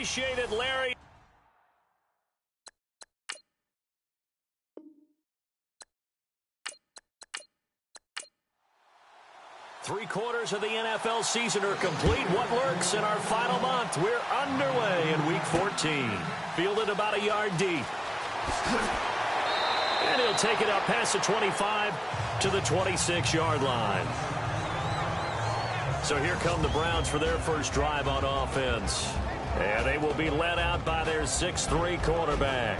Appreciate it, Larry. Three-quarters of the NFL season are complete. What lurks in our final month? We're underway in Week 14. Fielded about a yard deep. And he'll take it up past the 25 to the 26-yard line. So here come the Browns for their first drive on offense. And they will be led out by their 6'3" quarterback.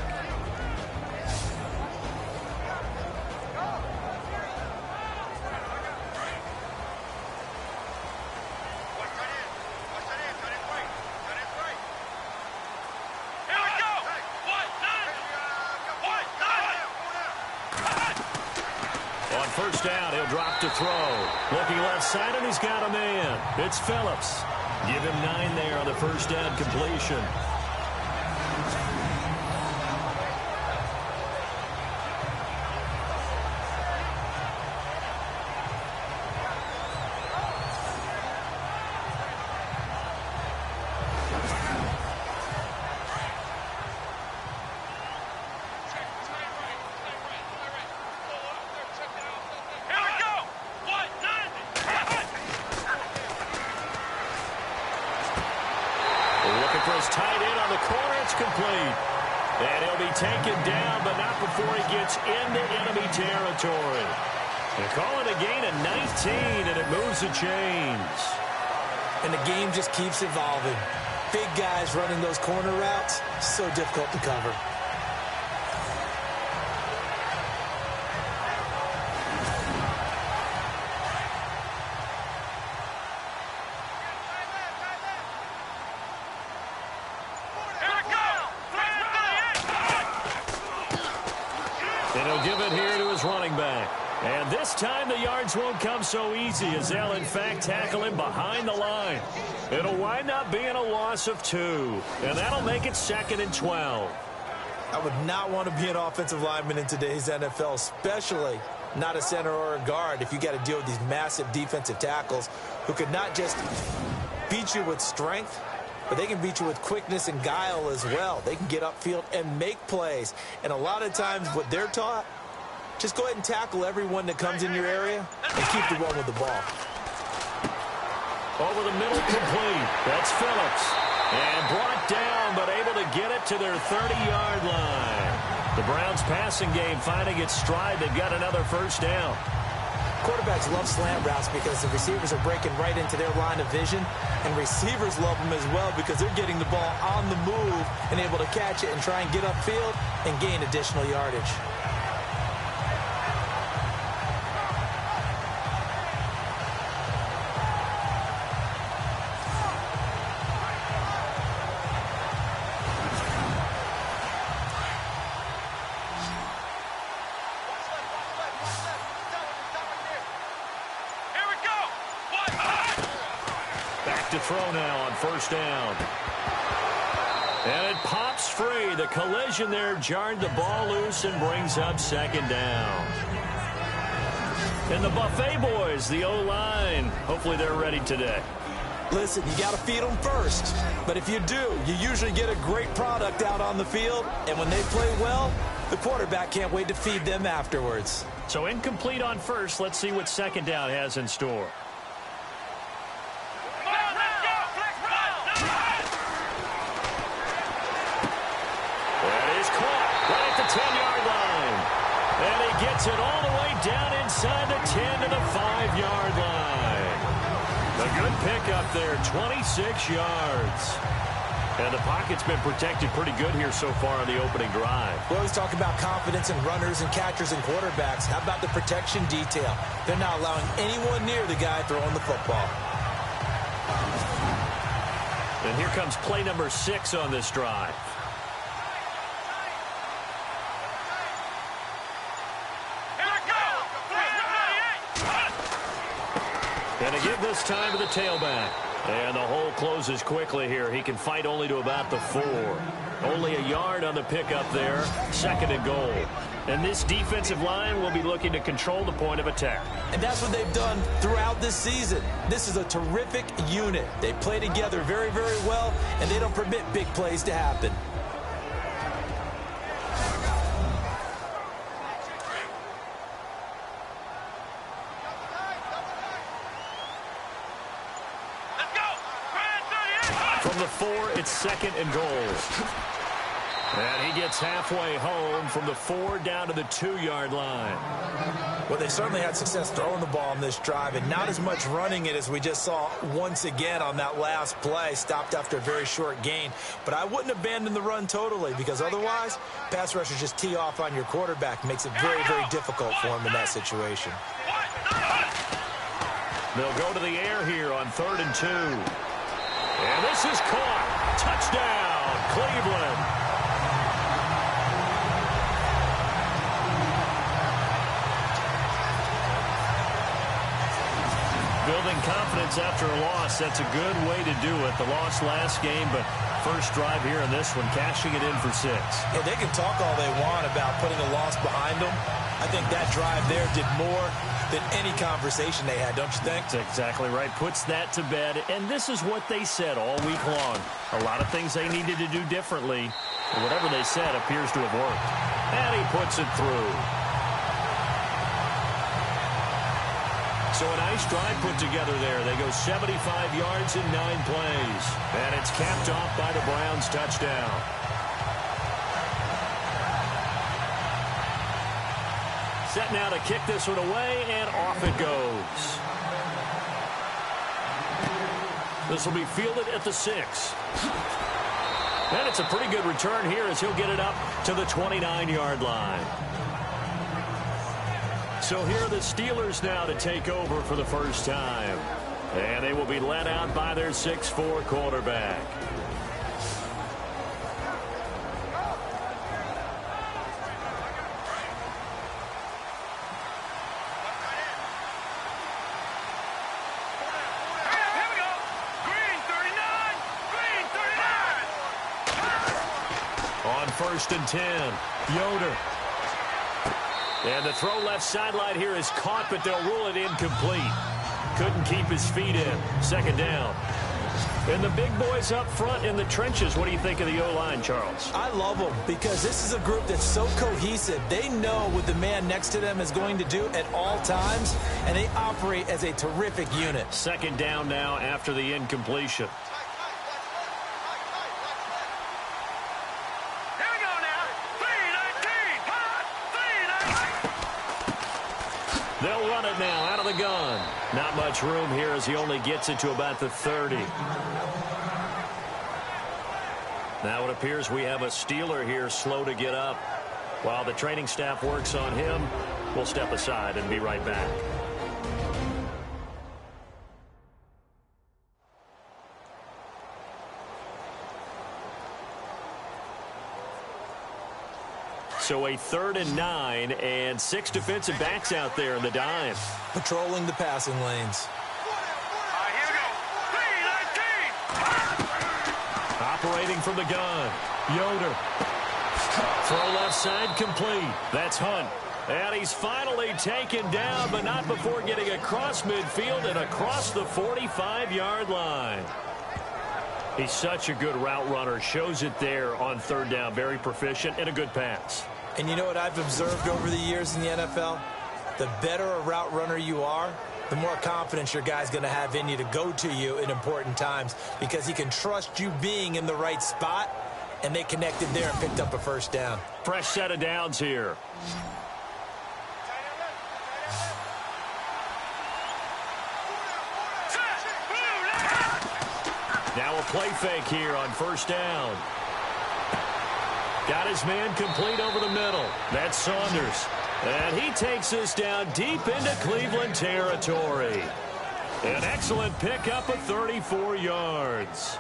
First down, he'll drop to throw. Looking left side, and he's got a man. It's Phillips. Give him 9 there on the first down completion. Tight end on the corner, it's complete. And he'll be taken down, but not before he gets into enemy territory. They call it a gain of 19, and it moves the chains. And the game just keeps evolving. Big guys running those corner routes, so difficult to cover. Give it here to his running back. And this time the yards won't come so easy as they'll, in fact, tackle him behind the line. It'll wind up being a loss of 2. And that'll make it 2nd and 12. I would not want to be an offensive lineman in today's NFL, especially not a center or a guard, if you got to deal with these massive defensive tackles who could not just beat you with strength, but they can beat you with quickness and guile as well. They can get upfield and make plays. And a lot of times what they're taught, just go ahead and tackle everyone that comes in your area and keep the one with the ball. Over the middle, complete. That's Phillips. And brought down, but able to get it to their 30-yard line. The Browns passing game finding its stride. They've got another first down. Quarterbacks love slant routes because the receivers are breaking right into their line of vision, and receivers love them as well because they're getting the ball on the move and able to catch it and try and get upfield and gain additional yardage. To throw now on first down. And it pops free. The collision there jarred the ball loose and brings up 2nd down. And the Buffet boys, the O-line, hopefully they're ready today. Listen, you got to feed them first. But if you do, you usually get a great product out on the field. And when they play well, the quarterback can't wait to feed them afterwards. So incomplete on first. Let's see what 2nd down has in store. Gets it all the way down inside the 10 to the 5-yard line. A good pickup there, 26 yards. And the pocket's been protected pretty good here so far on the opening drive. We always talk about confidence in runners and catchers and quarterbacks. How about the protection detail? They're not allowing anyone near the guy throwing the football. And here comes play number 6 on this drive. And a give this time to the tailback. And the hole closes quickly here. He can fight only to about the 4. Only a yard on the pickup there. 2nd and goal. And this defensive line will be looking to control the point of attack. And that's what they've done throughout this season. This is a terrific unit. They play together very, very well, and they don't permit big plays to happen. From the 4, it's 2nd and goal. And he gets halfway home from the 4 down to the 2-yard line. Well, they certainly had success throwing the ball in this drive, and not as much running it as we just saw once again on that last play. Stopped after a very short gain. But I wouldn't abandon the run totally, because otherwise, pass rushers just tee off on your quarterback. Makes it very, very difficult for him in that situation. They'll go to the air here on 3rd and 2. And this is caught. Touchdown, Cleveland. Building confidence after a loss, that's a good way to do it. The loss last game, but first drive here in this one, cashing it in for 6. Yeah, they can talk all they want about putting a loss behind them. I think that drive there did more than any conversation they had, don't you think? That's exactly right. Puts that to bed, and this is what they said all week long. A lot of things they needed to do differently, but whatever they said appears to have worked. And he puts it through. So a nice drive put together there. They go 75 yards in 9 plays. And it's capped off by the Browns' touchdown. Set now to kick this one away, and off it goes. This will be fielded at the 6. And it's a pretty good return here as he'll get it up to the 29-yard line. So here are the Steelers now to take over for the first time. And they will be led out by their 6'4" quarterback. On 1st and 10, Yoder. And the throw left sideline here is caught, but they'll rule it incomplete. Couldn't keep his feet in. 2nd down. And the big boys up front in the trenches. What do you think of the O-line, Charles? I love them because this is a group that's so cohesive. They know what the man next to them is going to do at all times, and they operate as a terrific unit. 2nd down now after the incompletion. They'll run it now out of the gun. Not much room here as he only gets it to about the 30. Now it appears we have a Steeler here slow to get up. While the training staff works on him, we'll step aside and be right back. So a 3rd and 9 and 6 defensive backs out there in the dime. Patrolling the passing lanes. Operating from the gun. Yoder. Throw left side complete. That's Hunt. And he's finally taken down, but not before getting across midfield and across the 45-yard line. He's such a good route runner. Shows it there on 3rd down. Very proficient and a good pass. And you know what I've observed over the years in the NFL? The better a route runner you are, the more confidence your guy's going to have in you to go to you in important times because he can trust you being in the right spot, and they connected there and picked up a 1st down. Fresh set of downs here. Now a play fake here on 1st down. Got his man complete over the middle. That's Saunders. And he takes us down deep into Cleveland territory. An excellent pickup of 34 yards.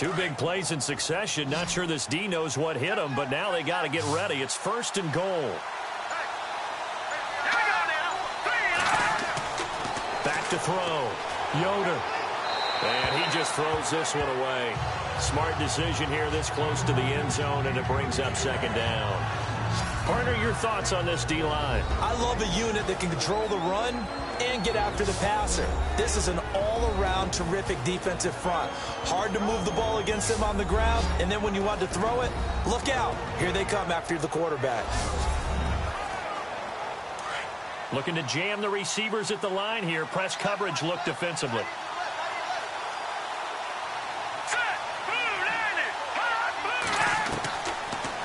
Two big plays in succession. Not sure this D knows what hit him, but now they got to get ready. It's 1st and goal. Back to throw. Yoder. And he just throws this one away. Smart decision here this close to the end zone, and it brings up 2nd down. Partner, your thoughts on this D-line? I love a unit that can control the run and get after the passer. This is an all-around terrific defensive front. Hard to move the ball against them on the ground, and then when you want to throw it, look out. Here they come after the quarterback. Looking to jam the receivers at the line here. Press coverage look defensively.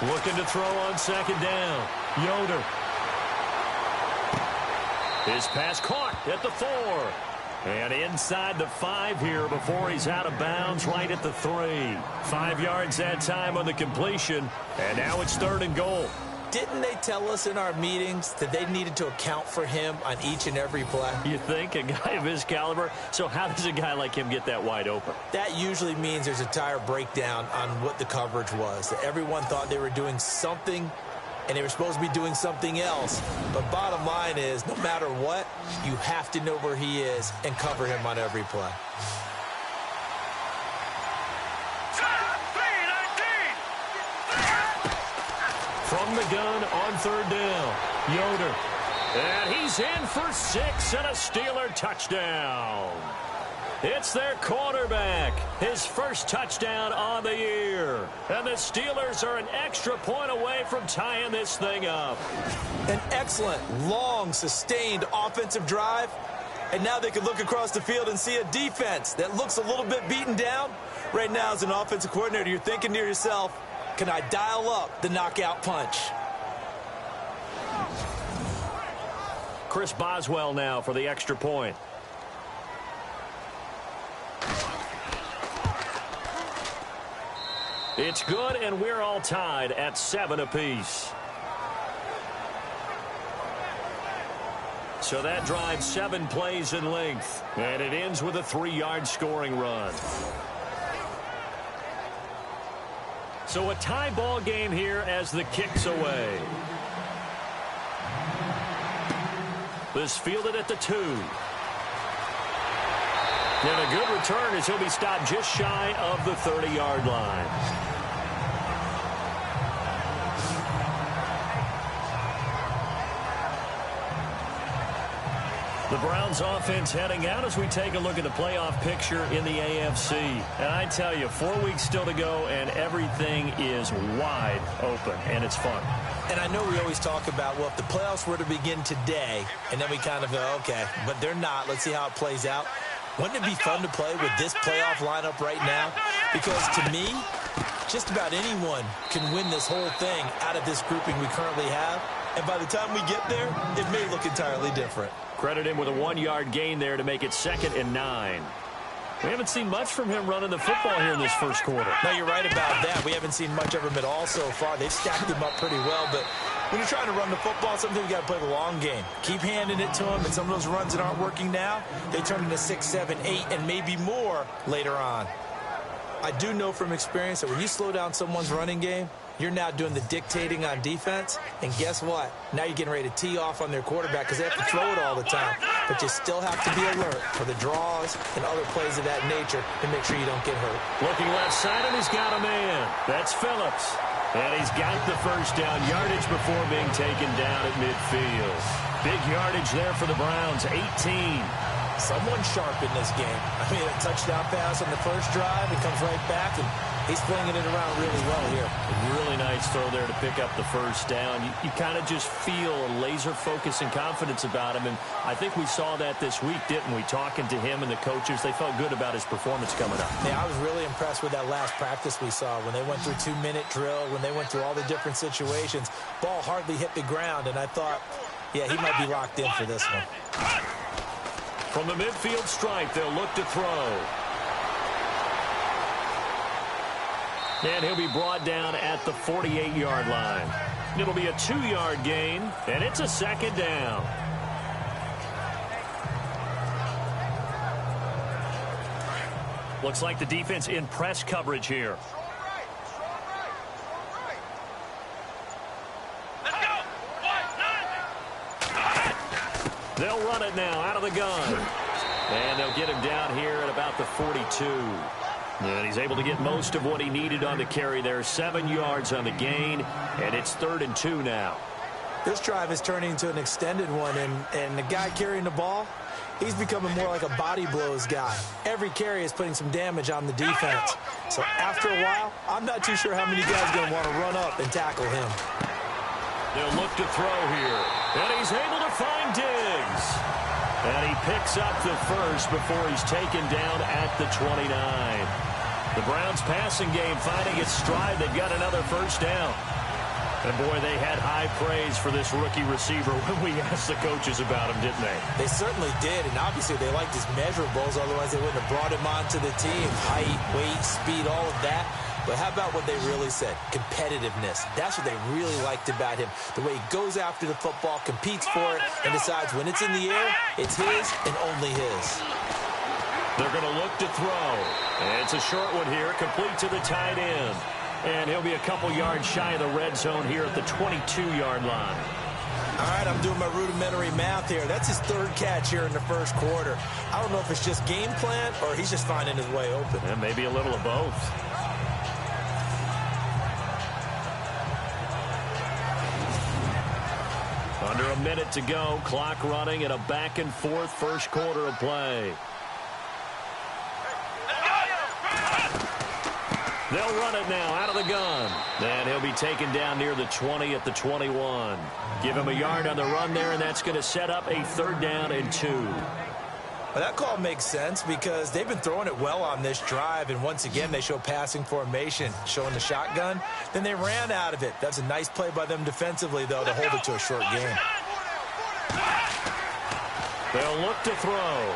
Looking to throw on 2nd down. Yoder. His pass caught at the 4. And inside the 5 here before he's out of bounds right at the 3. 5 yards that time on the completion. And now it's 3rd and goal. Didn't they tell us in our meetings that they needed to account for him on each and every play? You think? A guy of his caliber? So how does a guy like him get that wide open? That usually means there's a tire breakdown on what the coverage was. That everyone thought they were doing something, and they were supposed to be doing something else. But bottom line is, no matter what, you have to know where he is and cover him on every play. From the gun on 3rd down, Yoder. And he's in for 6 and a Steeler touchdown. It's their quarterback, his first touchdown on the year. And the Steelers are an extra point away from tying this thing up. An excellent, long, sustained offensive drive. And now they can look across the field and see a defense that looks a little bit beaten down. Right now, as an offensive coordinator, you're thinking to yourself, can I dial up the knockout punch? Chris Boswell now for the extra point. It's good, and we're all tied at 7 apiece. So that drives 7 plays in length, and it ends with a 3-yard scoring run. So a tie ball game here as the kick's away. This fielded at the 2. And a good return as he'll be stopped just shy of the 30-yard line. The Browns offense heading out as we take a look at the playoff picture in the AFC. And I tell you, 4 weeks still to go, and everything is wide open, and it's fun. And I know we always talk about, well, if the playoffs were to begin today, and then we kind of go, okay, but they're not. Let's see how it plays out. Wouldn't it be fun to play with this playoff lineup right now? Because to me, just about anyone can win this whole thing out of this grouping we currently have. And by the time we get there, it may look entirely different. Credit him with a 1-yard gain there to make it 2nd and 9. We haven't seen much from him running the football here in this first quarter. No, you're right about that. We haven't seen much of him at all so far. They've stacked him up pretty well, but when you're trying to run the football, sometimes you got to play the long game. Keep handing it to him, and some of those runs that aren't working now, they turn into 6, 7, 8, and maybe more later on. I do know from experience that when you slow down someone's running game, you're now doing the dictating on defense, and guess what? Now you're getting ready to tee off on their quarterback because they have to throw it all the time. But you still have to be alert for the draws and other plays of that nature to make sure you don't get hurt. Looking left side, and he's got a man. That's Phillips. And he's got the first down yardage before being taken down at midfield. Big yardage there for the Browns, 18. Someone sharp in this game. I mean, a touchdown pass on the first drive. It comes right back, and he's flinging it around really well here. A really nice throw there to pick up the first down. You kind of just feel a laser focus and confidence about him, and I think we saw that this week, didn't we? Talking to him and the coaches, they felt good about his performance coming up. Yeah, I was really impressed with that last practice we saw when they went through 2-minute drill, when they went through all the different situations. Ball hardly hit the ground, and I thought, yeah, he might be locked in for this one. From the midfield stripe, they'll look to throw. And he'll be brought down at the 48-yard line. It'll be a 2-yard gain, and it's a 2nd down. Looks like the defense in press coverage here. They'll run it now out of the gun. And they'll get him down here at about the 42. And he's able to get most of what he needed on the carry there. 7 yards on the gain, and it's 3rd and 2 now. This drive is turning into an extended one, and the guy carrying the ball, he's becoming more like a body blows guy. Every carry is putting some damage on the defense. So after a while, I'm not too sure how many guys are going to want to run up and tackle him. They'll look to throw here, and he's able to find Diggs. And he picks up the first before he's taken down at the 29. The Browns passing game finding its stride. They've got another first down. And, boy, they had high praise for this rookie receiver when we asked the coaches about him, didn't they? They certainly did, and obviously they liked his measurables. Otherwise, they wouldn't have brought him onto the team. Height, weight, speed, all of that. But how about what they really said? Competitiveness. That's what they really liked about him. The way he goes after the football, competes for it, and decides when it's in the air, it's his and only his. They're going to look to throw. And it's a short one here, complete to the tight end. And he'll be a couple yards shy of the red zone here at the 22-yard line. All right, I'm doing my rudimentary math here. That's his 3rd catch here in the first quarter. I don't know if it's just game plan or he's just finding his way open. And maybe a little of both. Under a minute to go, clock running, and a back-and-forth first quarter of play. They'll run it now out of the gun. And he'll be taken down near the 20 at the 21. Give him a yard on the run there, and that's going to set up a 3rd down and 2. Well, that call makes sense because they've been throwing it well on this drive, and once again they show passing formation, showing the shotgun. Then they ran out of it. That's a nice play by them defensively, though, to hold it to a short game. They'll look to throw.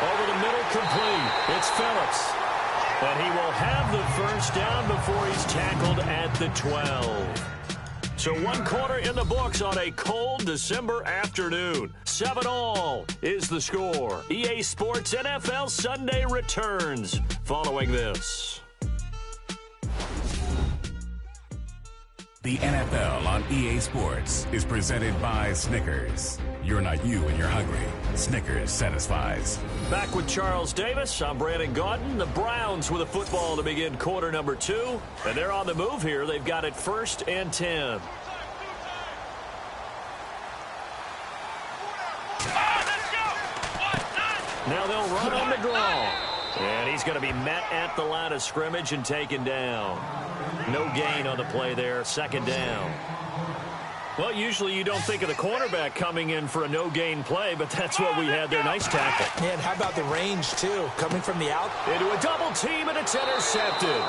Over the middle, complete. It's Phillips. And he will have the first down before he's tackled at the 12. So 1 quarter in the books on a cold December afternoon. 7-all is the score. EA Sports NFL Sunday returns following this. The NFL on EA Sports is presented by Snickers. You're not you when you're hungry. Snickers satisfies. Back with Charles Davis. I'm Brandon Gaudin. The Browns with a football to begin quarter number 2. And they're on the move here. They've got it 1st and 10. Now they'll run on the draw. And he's going to be met at the line of scrimmage and taken down. No gain on the play there. 2nd down. Well, usually you don't think of the cornerback coming in for a no-gain play, but that's what we had there. Nice tackle. And how about the range, too? Coming from the out. Into a double team, and it's intercepted.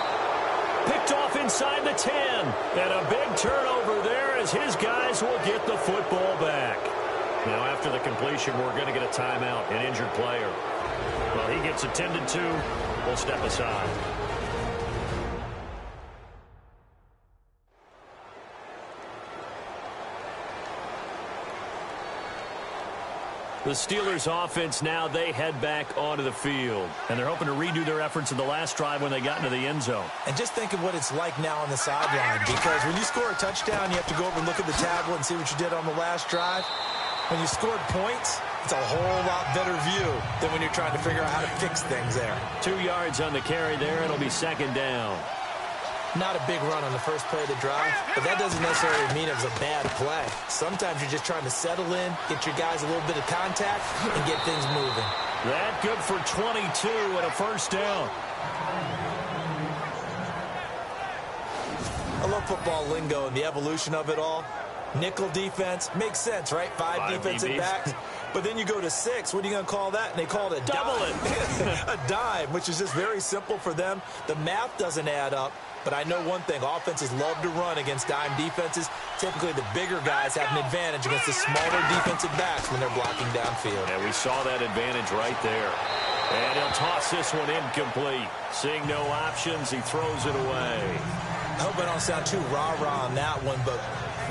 Picked off inside the 10. And a big turnover there as his guys will get the football back. Now, after the completion, we're going to get a timeout, an injured player. Well, he gets attended to. We'll step aside. The Steelers offense now, they head back onto the field. And they're hoping to redo their efforts in the last drive when they got into the end zone. And just think of what it's like now on the sideline. Because when you score a touchdown, you have to go over and look at the tablet and see what you did on the last drive. When you scored points, it's a whole lot better view than when you're trying to figure out how to fix things there. 2 yards on the carry there. It'll be 2nd down. Not a big run on the first play of the drive, but that doesn't necessarily mean it was a bad play. Sometimes you're just trying to settle in, get your guys a little bit of contact, and get things moving. That good for 22 and a first down. I love football lingo and the evolution of it all. Nickel defense makes sense, right? Five defensive backs. But then you go to 6. What are you going to call that? And they call it a double dime. A dime, which is just very simple for them. The math doesn't add up. But I know one thing. Offenses love to run against dime defenses. Typically, the bigger guys have an advantage against the smaller defensive backs when they're blocking downfield. And we saw that advantage right there. And he'll toss this one incomplete. Seeing no options, he throws it away. I hope I don't sound too rah-rah on that one, but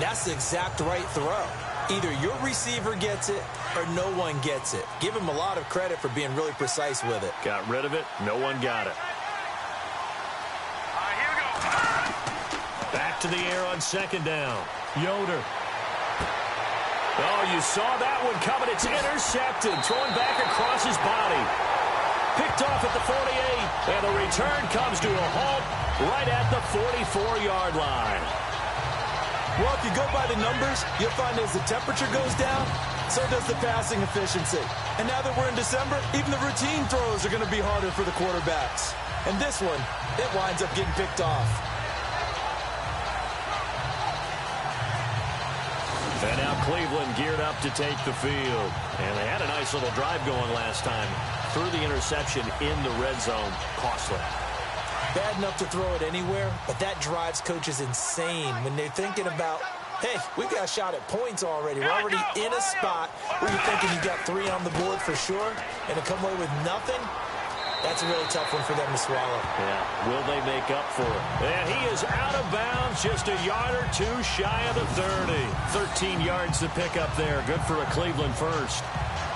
that's the exact right throw. Either your receiver gets it or no one gets it. Give him a lot of credit for being really precise with it. Got rid of it. No one got it. Here we go. Back to the air on second down. Yoder. Oh, you saw that one coming. It's intercepted. Throwing back across his body. Picked off at the 48. And the return comes to a halt right at the 44-yard line. Well, if you go by the numbers, you'll find as the temperature goes down, so does the passing efficiency. And now that we're in December, even the routine throws are going to be harder for the quarterbacks. And this one, it winds up getting picked off. And now Cleveland geared up to take the field. And they had a nice little drive going last time. Threw the interception in the red zone. Costly. Bad enough to throw it anywhere, but that drives coaches insane when they're thinking about, hey, we've got a shot at points already. We're already in a spot where you're thinking you got 3 on the board for sure, and to come away with nothing, that's a really tough one for them to swallow. Yeah, will they make up for it? And he is out of bounds, just a yard or two shy of the 30. 13 yards to pick up there. Good for a Cleveland first.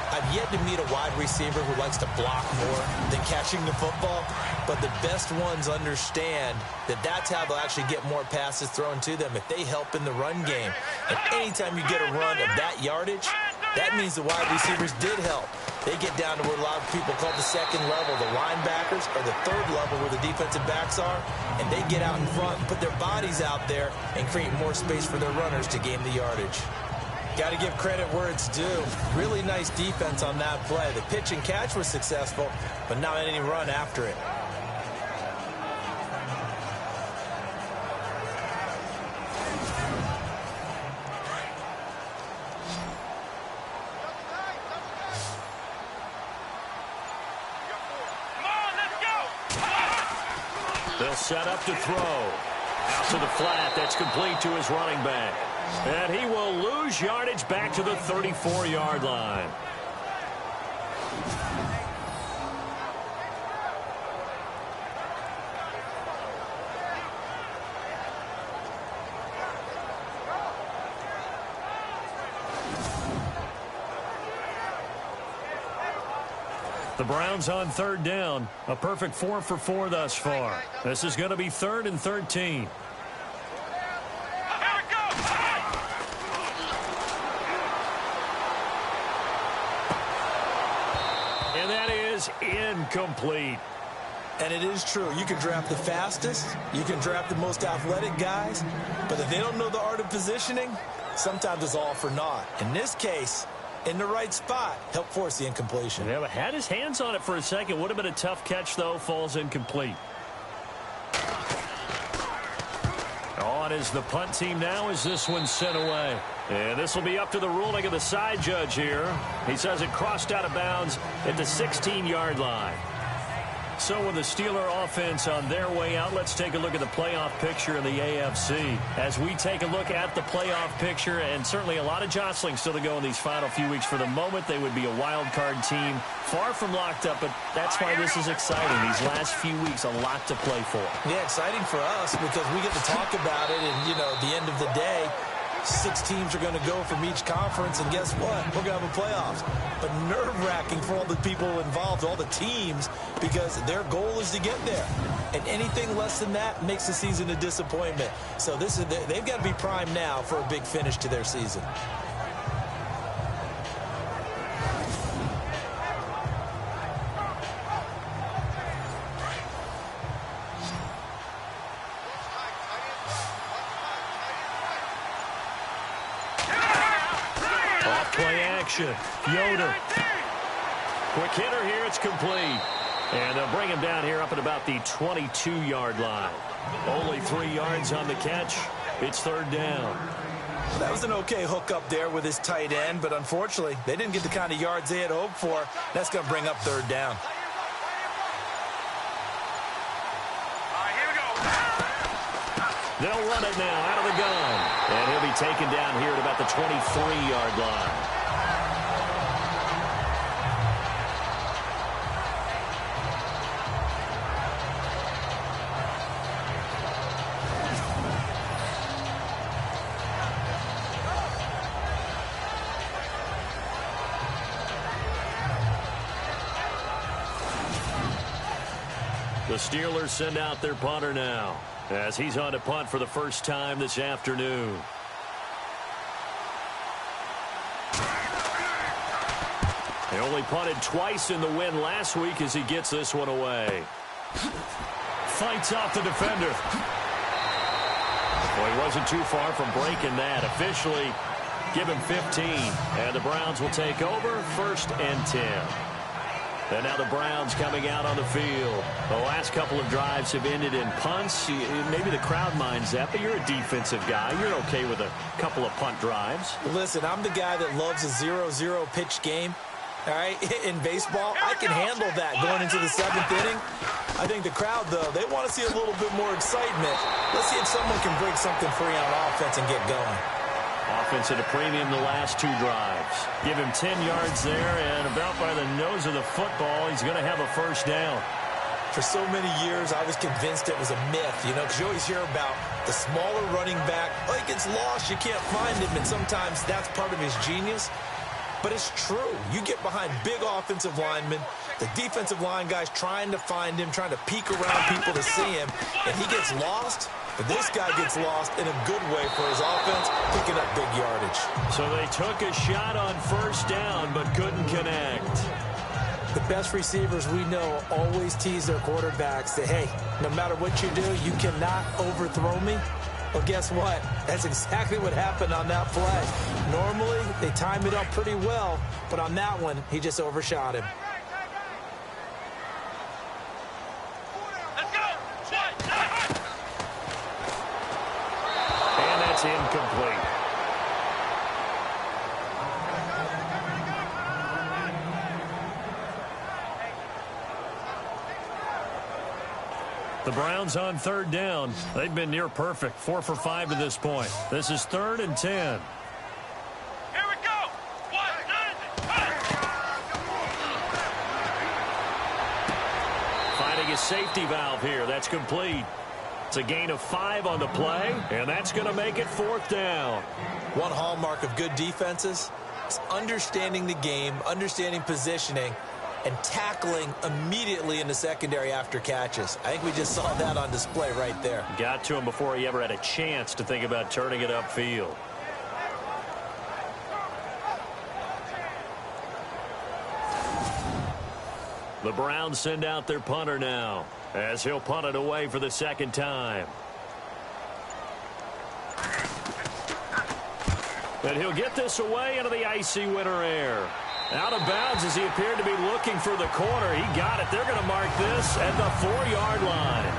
I've yet to meet a wide receiver who likes to block more than catching the football, but the best ones understand that that's how they'll actually get more passes thrown to them if they help in the run game. And anytime you get a run of that yardage, that means the wide receivers did help. They get down to what a lot of people call the second level, the linebackers, or the third level where the defensive backs are, and they get out in front and put their bodies out there and create more space for their runners to gain the yardage. Got to give credit where it's due. Really nice defense on that play. The pitch and catch was successful, but not any run after it. They'll set up to throw. Out to the flat. That's complete to his running back. And he will lose yardage back to the 34-yard line. The Browns on third down. A perfect 4 for 4 thus far. This is going to be 3rd and 13. And that is incomplete. And it is true. You can draft the fastest. You can draft the most athletic guys. But if they don't know the art of positioning, sometimes it's all for naught. In this case, in the right spot, help force the incompletion. Yeah, but had his hands on it for a second. Would have been a tough catch, though. Falls incomplete. On is the punt team now as this one's sent away. And this will be up to the ruling of the side judge here. He says it crossed out of bounds at the 16-yard line. So with the Steeler offense on their way out, let's take a look at the playoff picture in the AFC. As we take a look at the playoff picture, and certainly a lot of jostling still to go in these final few weeks. For the moment, they would be a wild card team, far from locked up, but that's why this is exciting. These last few weeks, a lot to play for. Yeah, exciting for us because we get to talk about it, and, you know, at the end of the day, 6 teams are going to go from each conference, and guess what? We're going to have a playoffs. But nerve-wracking for all the people involved, all the teams, because their goal is to get there. And anything less than that makes the season a disappointment. So this is they've got to be primed now for a big finish to their season. Yoder. Quick hitter here. It's complete. And they'll bring him down here up at about the 22-yard line. Only 3 yards on the catch. It's 3rd down. That was an okay hook up there with his tight end, but unfortunately, they didn't get the kind of yards they had hoped for. That's going to bring up 3rd down. Here we go. They'll run it now out of the gun. And he'll be taken down here at about the 23-yard line. Steelers send out their punter now as he's on to punt for the first time this afternoon. He only punted twice in the win last week as he gets this one away. Fights off the defender. Well, he wasn't too far from breaking that. Officially, give him 15. And the Browns will take over 1st and 10. And now the Browns coming out on the field. The last couple of drives have ended in punts. Maybe the crowd minds that, but you're a defensive guy. You're okay with a couple of punt drives. Listen, I'm the guy that loves a 0-0 pitch game. All right, in baseball, I can handle that going into the 7th inning. I think the crowd, though, they want to see a little bit more excitement. Let's see if someone can break something free on offense and get going. Offense at a premium the last 2 drives. Give him 10 yards there, and about by the nose of the football, he's going to have a first down. For so many years, I was convinced it was a myth, because you always hear about the smaller running back. Oh, he gets lost, you can't find him, and sometimes that's part of his genius. But it's true. You get behind big offensive linemen, the defensive line guys trying to find him, trying to peek around people to see him, and he gets lost. But this guy gets lost in a good way for his offense, picking up big yardage. So they took a shot on first down, but couldn't connect. The best receivers we know always tease their quarterbacks that, hey, no matter what you do, you cannot overthrow me. Well, guess what? That's exactly what happened on that play. Normally, they time it up pretty well, but on that one, he just overshot him. Let's go. And that's incomplete. The Browns on 3rd down. They've been near perfect. 4 for 5 to this point. This is 3rd and 10. Here we go. Finding a safety valve here. That's complete. It's a gain of 5 on the play, and that's going to make it 4th down. One hallmark of good defenses is understanding the game, understanding positioning, and tackling immediately in the secondary after catches. I think we just saw that on display right there. Got to him before he ever had a chance to think about turning it upfield. The Browns send out their punter now as he'll punt it away for the 2nd time. And he'll get this away into the icy winter air. Out of bounds as he appeared to be looking for the corner. He got it. They're going to mark this at the 4-yard line.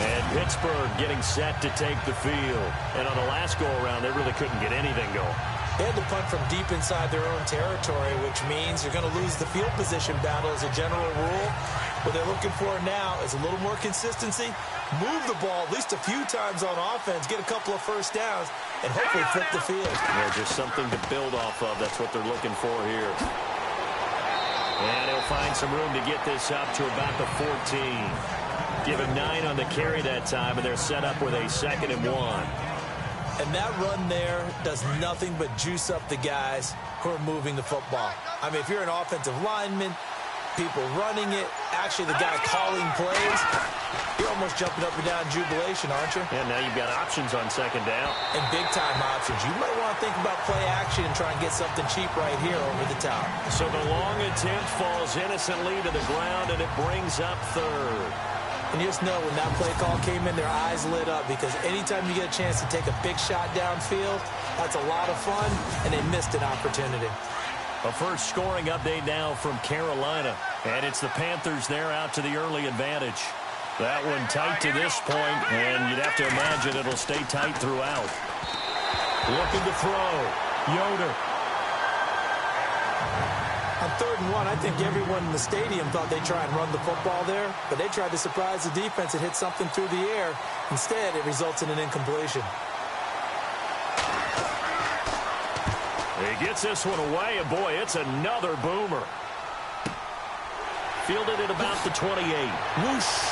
And Pittsburgh getting set to take the field. And on the last go-around, they really couldn't get anything going. They had to punt from deep inside their own territory, which means they're going to lose the field position battle as a general rule. What they're looking for now is a little more consistency, move the ball at least a few times on offense, get a couple of first downs, and hopefully flip the field. Yeah, just something to build off of. That's what they're looking for here. And he'll find some room to get this up to about the 14. Give him 9 on the carry that time, and they're set up with a 2nd and 1. And that run there does nothing but juice up the guys who are moving the football. I mean, if you're an offensive lineman, people running it, actually the guy calling plays, you're almost jumping up and down in jubilation, aren't you? And now you've got options on 2nd down. And big-time options. You might want to think about play action and try and get something cheap right here over the top. So the long attempt falls innocently to the ground, and it brings up 3rd. And you just know when that play call came in, their eyes lit up, because anytime you get a chance to take a big shot downfield, that's a lot of fun, and they missed an opportunity. A first scoring update now from Carolina, and it's the Panthers there out to the early advantage. That one tight to this point, and you'd have to imagine it'll stay tight throughout. Looking to throw. Yoder. On 3rd and 1, I think everyone in the stadium thought they'd try and run the football there, but they tried to surprise the defense and hit something through the air. Instead, it results in an incompletion. He gets this one away, and boy, it's another boomer. Fielded at about the 28. Whoosh!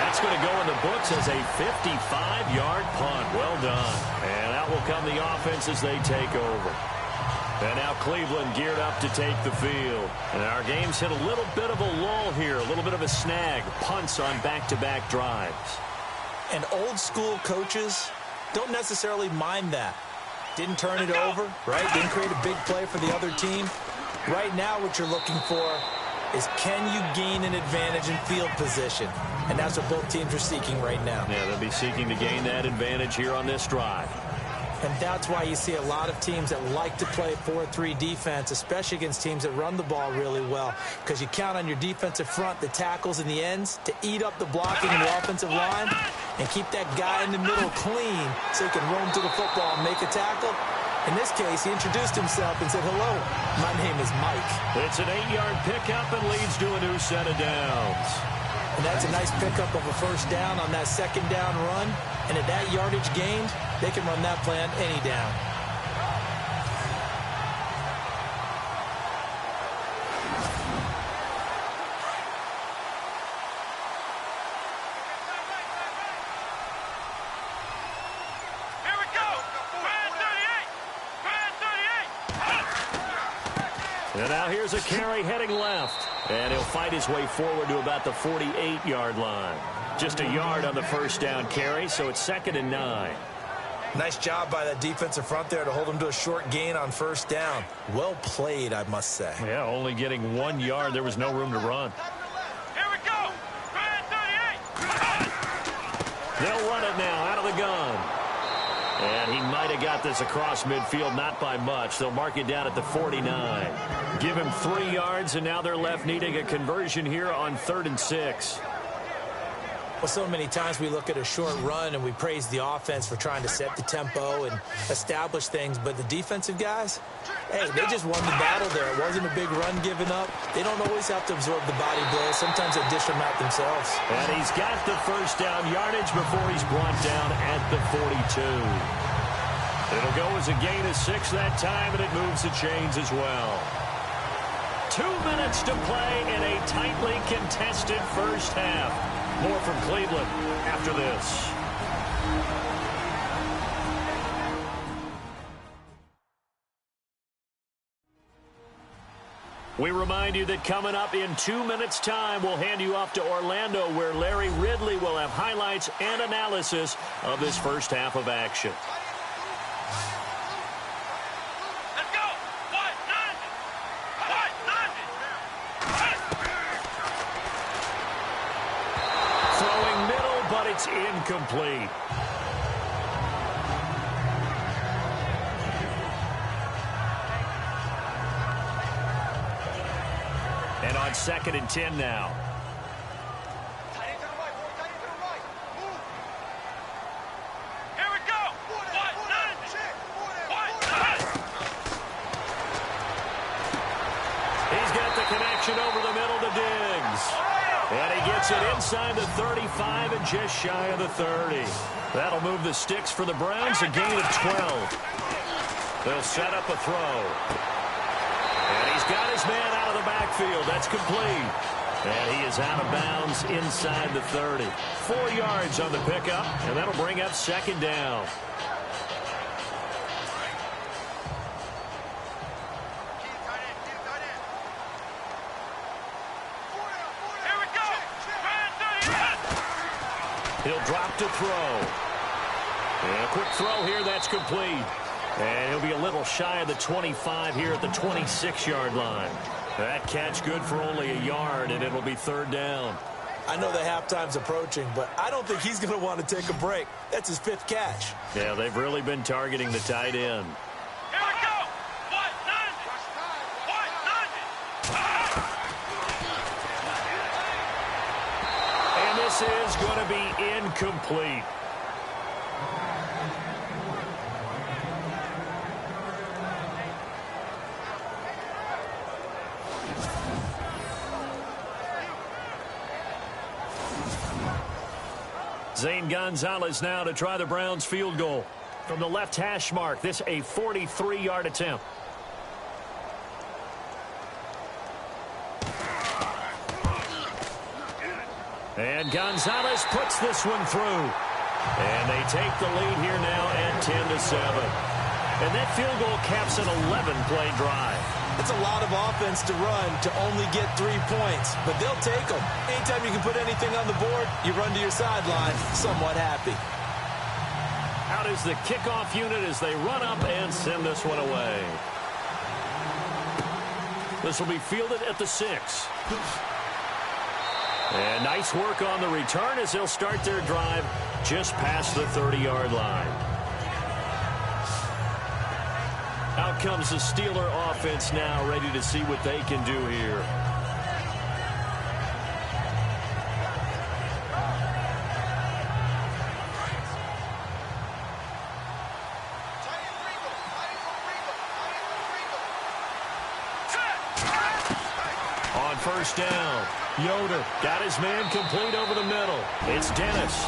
That's going to go in the books as a 55-yard punt. Well done. And out will come the offense as they take over. And now Cleveland geared up to take the field. And our game's hit a little bit of a lull here, a little bit of a snag. Punts on back-to-back drives. And old-school coaches don't necessarily mind that. Didn't turn it over, right? Didn't create a big play for the other team. Right now what you're looking for is, can you gain an advantage in field position? And that's what both teams are seeking right now. Yeah, they'll be seeking to gain that advantage here on this drive. And that's why you see a lot of teams that like to play 4-3 defense, especially against teams that run the ball really well, because you count on your defensive front, the tackles and the ends, to eat up the blocking in the offensive line and keep that guy in the middle clean so he can roam to the football and make a tackle. In this case, he introduced himself and said, "Hello, my name is Mike." It's an 8-yard pickup and leads to a new set of downs. And that's a nice pickup of a first down on that second down run. And at that yardage gained, they can run that play on any down. Here we go. Brand 38. And now here's a carry heading left. And he'll fight his way forward to about the 48-yard line. Just a yard on the first down carry, so it's 2nd and 9. Nice job by that defensive front there to hold him to a short gain on first down. Well played, I must say. Yeah, only getting 1 yard. There was no room to run. Here we go. Brand 38. They'll run it now out of the gun. And he might have got this across midfield, not by much. They'll mark it down at the 49. Give him 3 yards, and now they're left needing a conversion here on 3rd and 6. Well, so many times we look at a short run and we praise the offense for trying to set the tempo and establish things, but the defensive guys, hey, they just won the battle there. It wasn't a big run given up. They don't always have to absorb the body blows. Sometimes they dish them out themselves. And he's got the first down yardage before he's brought down at the 42. It'll go as a gain of 6 that time, and it moves the chains as well. 2 minutes to play in a tightly contested first half. More from Cleveland after this. We remind you that coming up in 2 minutes' time, we'll hand you off to Orlando, where Larry Ridley will have highlights and analysis of this first half of action. Let's go. What? Throwing middle, but it's incomplete. And on 2nd and 10 now. Here we go. He's got the connection over the middle to Diggs. And he gets it inside the 35 and just shy of the 30. That'll move the sticks for the Browns, a gain of 12. They'll set up a throw. And he's got his man out of the backfield. That's complete. And he is out of bounds inside the 30. 4 yards on the pickup, and that'll bring up 2nd down. He'll drop to throw. And a quick throw here, that's complete. And he'll be a little shy of the 25 here at the 26-yard line. That catch good for only a yard, and it'll be 3rd down. I know the halftime's approaching, but I don't think he's going to want to take a break. That's his 5th catch. Yeah, they've really been targeting the tight end. Here we go. And this is going to be incomplete. Zane Gonzalez now to try the Browns field goal. From the left hash mark, this a 43-yard attempt. And Gonzalez puts this one through. And they take the lead here now at 10-7. And that field goal caps an 11-play drive. It's a lot of offense to run to only get 3 points, but they'll take them. Anytime you can put anything on the board, you run to your sideline somewhat happy. Out is the kickoff unit as they run up and send this one away. This will be fielded at the 6. And nice work on the return as they'll start their drive just past the 30-yard line. Out comes the Steeler offense now, ready to see what they can do here. On first down, Yoder got his man complete over the middle. It's Dennis.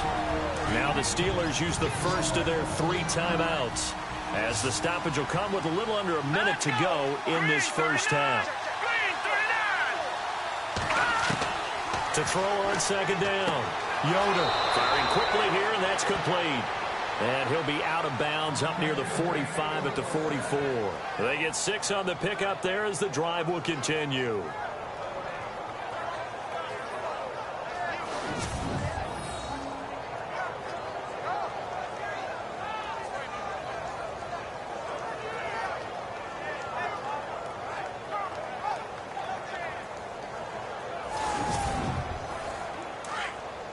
Now the Steelers use the first of their 3 timeouts, as the stoppage will come with a little under a minute to go in this first half. To throw on second down, Yoder firing quickly here, and that's complete. And he'll be out of bounds up near the 45 at the 44. They get 6 on the pickup there as the drive will continue.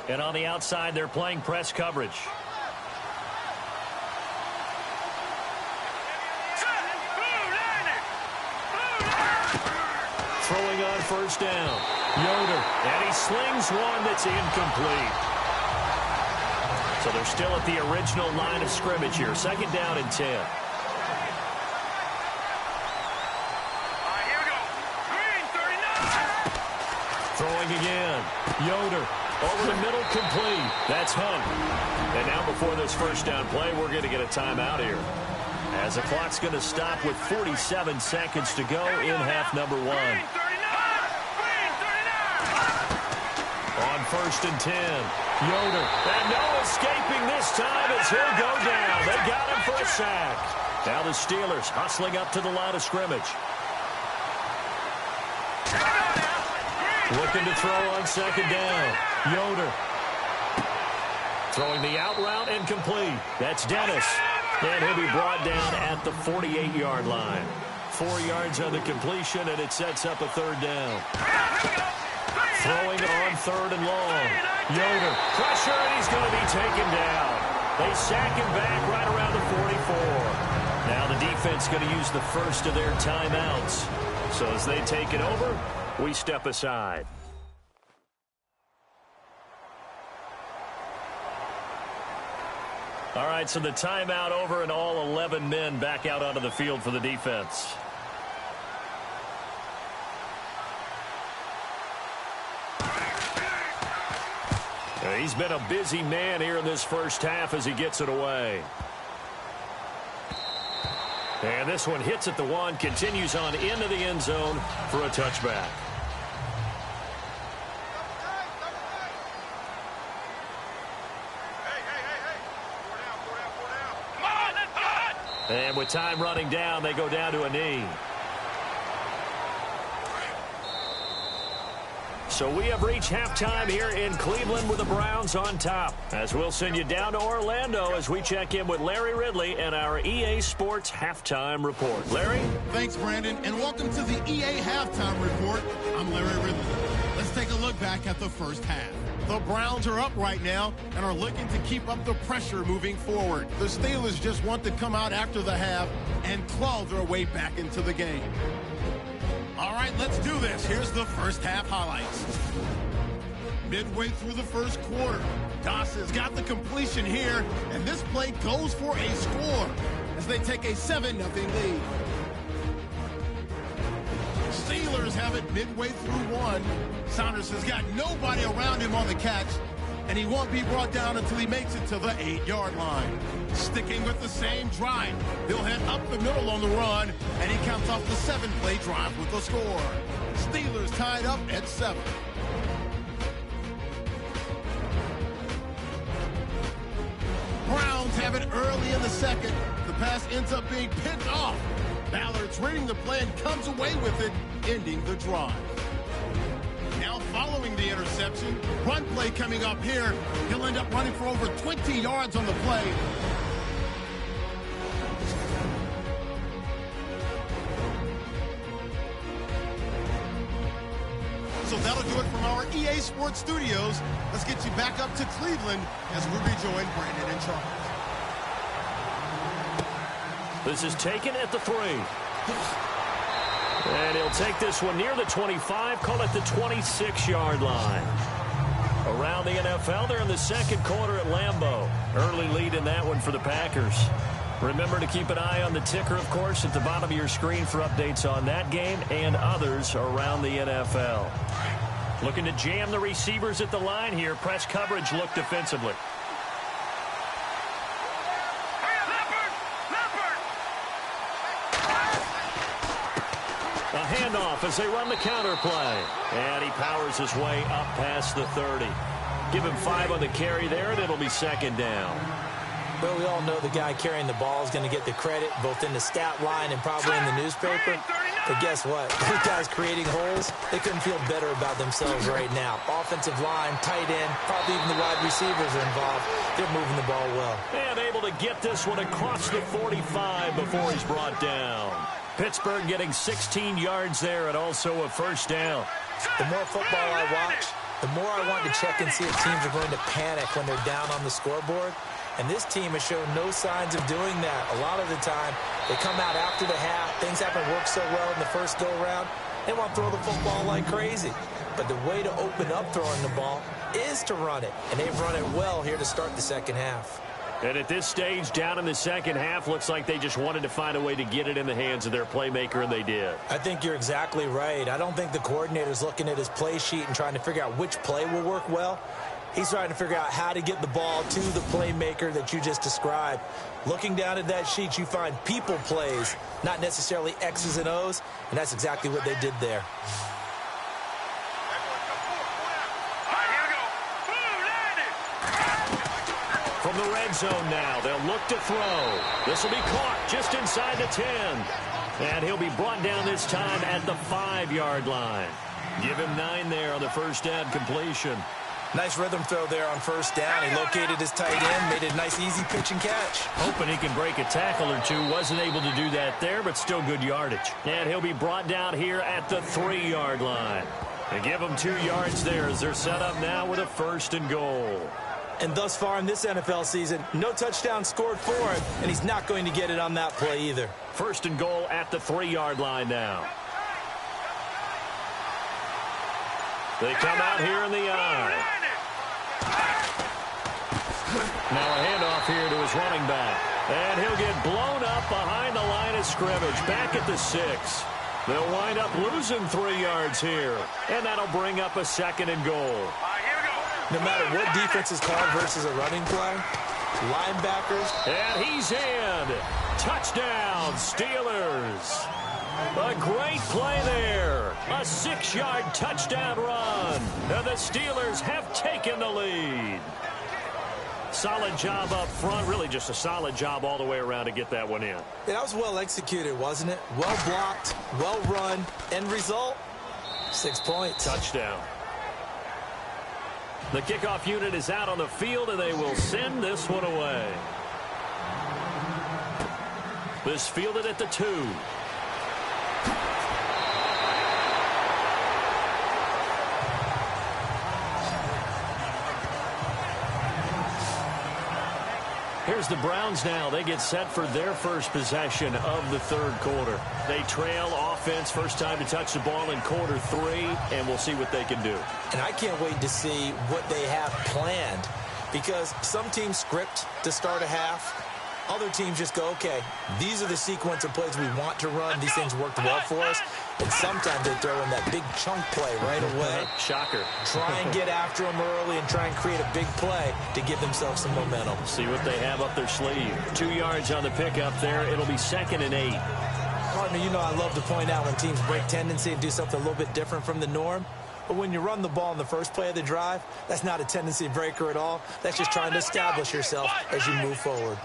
And on the outside, they're playing press coverage. Throwing on first down, Yoder, and he slings one that's incomplete. So they're still at the original line of scrimmage here. Second down and 10. Here we go. Green, 39. Throwing again, Yoder. Over the middle, complete. That's Hunt. And now before this first down play, we're going to get a timeout here, as the clock's going to stop with 47 seconds to go in half number 1. On first and 10, Yoder. And no escaping this time as he'll go down. They got him for a sack. Now the Steelers hustling up to the line of scrimmage. Looking to throw on second down. Yoder. Throwing the out route and complete. That's Dennis. And he'll be brought down at the 48-yard line. 4 yards on the completion, and it sets up a third down. Throwing on third and long. Yoder. Pressure, and he's going to be taken down. They sack him back right around the 44. Now the defense going to use the first of their timeouts. So as they take it over, we step aside. All right, so the timeout over and all 11 men back out onto the field for the defense. He's been a busy man here in this first half as he gets it away. And this one hits at the 1, continues on into the end zone for a touchback. And with time running down, they go down to a knee. So we have reached halftime here in Cleveland with the Browns on top, as we'll send you down to Orlando as we check in with Larry Ridley and our EA Sports Halftime Report. Larry? Thanks, Brandon, and welcome to the EA Halftime Report. I'm Larry Ridley. Let's take a look back at the first half. The Browns are up right now and are looking to keep up the pressure moving forward. The Steelers just want to come out after the half and claw their way back into the game. All right, let's do this. Here's the first half highlights. Midway through the first quarter, Dawson's got the completion here, and this play goes for a score as they take a 7-0 lead. Steelers have it midway through one. Saunders has got nobody around him on the catch, and he won't be brought down until he makes it to the 8-yard line. Sticking with the same drive, he'll head up the middle on the run, and he counts off the 7-play drive with a score. Steelers tied up at 7. Browns have have it early in the second. The pass ends up being picked off. Ballard's reading the play and comes away with it, ending the drive. Now following the interception, run play coming up here. He'll end up running for over 20 yards on the play. So that'll do it from our EA Sports Studios. Let's get you back up to Cleveland as we rejoin Brandon and Charles. This is taken at the 3. And he'll take this one near the 25, call it the 26-yard line. Around the NFL, they're in the second quarter at Lambeau. Early lead in that one for the Packers. Remember to keep an eye on the ticker, of course, at the bottom of your screen for updates on that game and others around the NFL. Looking to jam the receivers at the line here. Press coverage look defensively. A handoff as they run the counter play. And he powers his way up past the 30. Give him 5 on the carry there, and it'll be second down. Well, we all know the guy carrying the ball is going to get the credit both in the stat line and probably in the newspaper. But guess what? Those guys creating holes, they couldn't feel better about themselves right now. Offensive line, tight end, probably even the wide receivers are involved. They're moving the ball well. And able to get this one across the 45 before he's brought down. Pittsburgh getting 16 yards there and also a first down. The more football I watch, the more I want to check and see if teams are going to panic when they're down on the scoreboard. And this team has shown no signs of doing that. A lot of the time, they come out after the half. Things haven't worked so well in the first go-around. They want to throw the football like crazy. But the way to open up throwing the ball is to run it. And they've run it well here to start the second half. And at this stage, down in the second half, looks like they just wanted to find a way to get it in the hands of their playmaker, and they did. I think you're exactly right. I don't think the coordinator's looking at his play sheet and trying to figure out which play will work well. He's trying to figure out how to get the ball to the playmaker that you just described. Looking down at that sheet, you find people plays, not necessarily X's and O's, and that's exactly what they did there. From the red zone now, they'll look to throw. This will be caught just inside the 10. And he'll be brought down this time at the 5-yard line. Give him 9 there on the first down completion. Nice rhythm throw there on first down. He located his tight end, made a nice easy pitch and catch. Hoping he can break a tackle or two. Wasn't able to do that there, but still good yardage. And he'll be brought down here at the 3-yard line. And give him 2 yards there as they're set up now with a 1st and goal. And thus far in this NFL season, no touchdown scored for him, and he's not going to get it on that play either. 1st and goal at the 3-yard line now. They come out here in the eye. Now a handoff here to his running back. And he'll get blown up behind the line of scrimmage. Back at the 6. They'll wind up losing 3 yards here. And that'll bring up a 2nd and goal. No matter what defense is called versus a running play, linebackers. And he's in. Touchdown, Steelers. A great play there. A 6-yard touchdown run. And the Steelers have taken the lead. Solid job up front. Really just a solid job all the way around to get that one in. Yeah, that was well executed, wasn't it? Well blocked, well run. End result, 6 points. Touchdown. The kickoff unit is out on the field, and they will send this one away. This fielded at the 2. Here's the Browns now. They get set for their first possession of the 3rd quarter. They trail offense, first time to touch the ball in quarter 3, and we'll see what they can do. And I can't wait to see what they have planned, because some teams script to start a half. Other teams just go, okay, these are the sequence of plays we want to run. These things worked well for us. And sometimes they throw in that big chunk play right away. Shocker. Try and get after them early and try and create a big play to give themselves some momentum. See what they have up their sleeve. 2 yards on the pickup there. It'll be 2nd and 8. Partner, you know I love to point out when teams break tendency and do something a little bit different from the norm. But when you run the ball in the first play of the drive, that's not a tendency breaker at all. That's just trying to establish yourself as you move forward.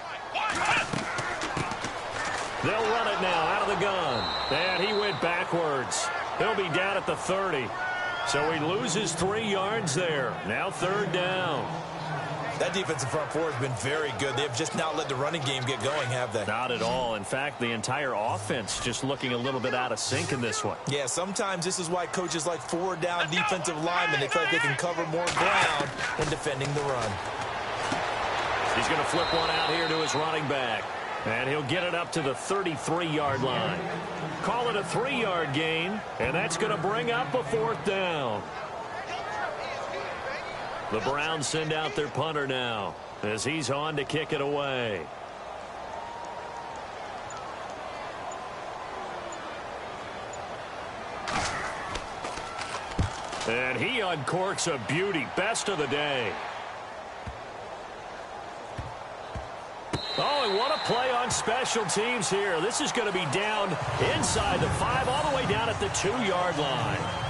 They'll run it now out of the gun. And he went backwards. He'll be down at the 30. So he loses 3 yards there. Now 3rd down. That defensive front four has been very good. They've just not let the running game get going, have they? Not at all. In fact, the entire offense just looking a little bit out of sync in this one. Yeah, sometimes this is why coaches like forward-down defensive linemen. They feel like they can cover more ground when defending the run. He's going to flip one out here to his running back. And he'll get it up to the 33-yard line. Call it a 3-yard gain, and that's going to bring up a 4th down. The Browns send out their punter now as he's on to kick it away. And he uncorks a beauty. Best of the day. Oh, and what a play on special teams here. This is going to be down inside the 5, all the way down at the 2-yard line.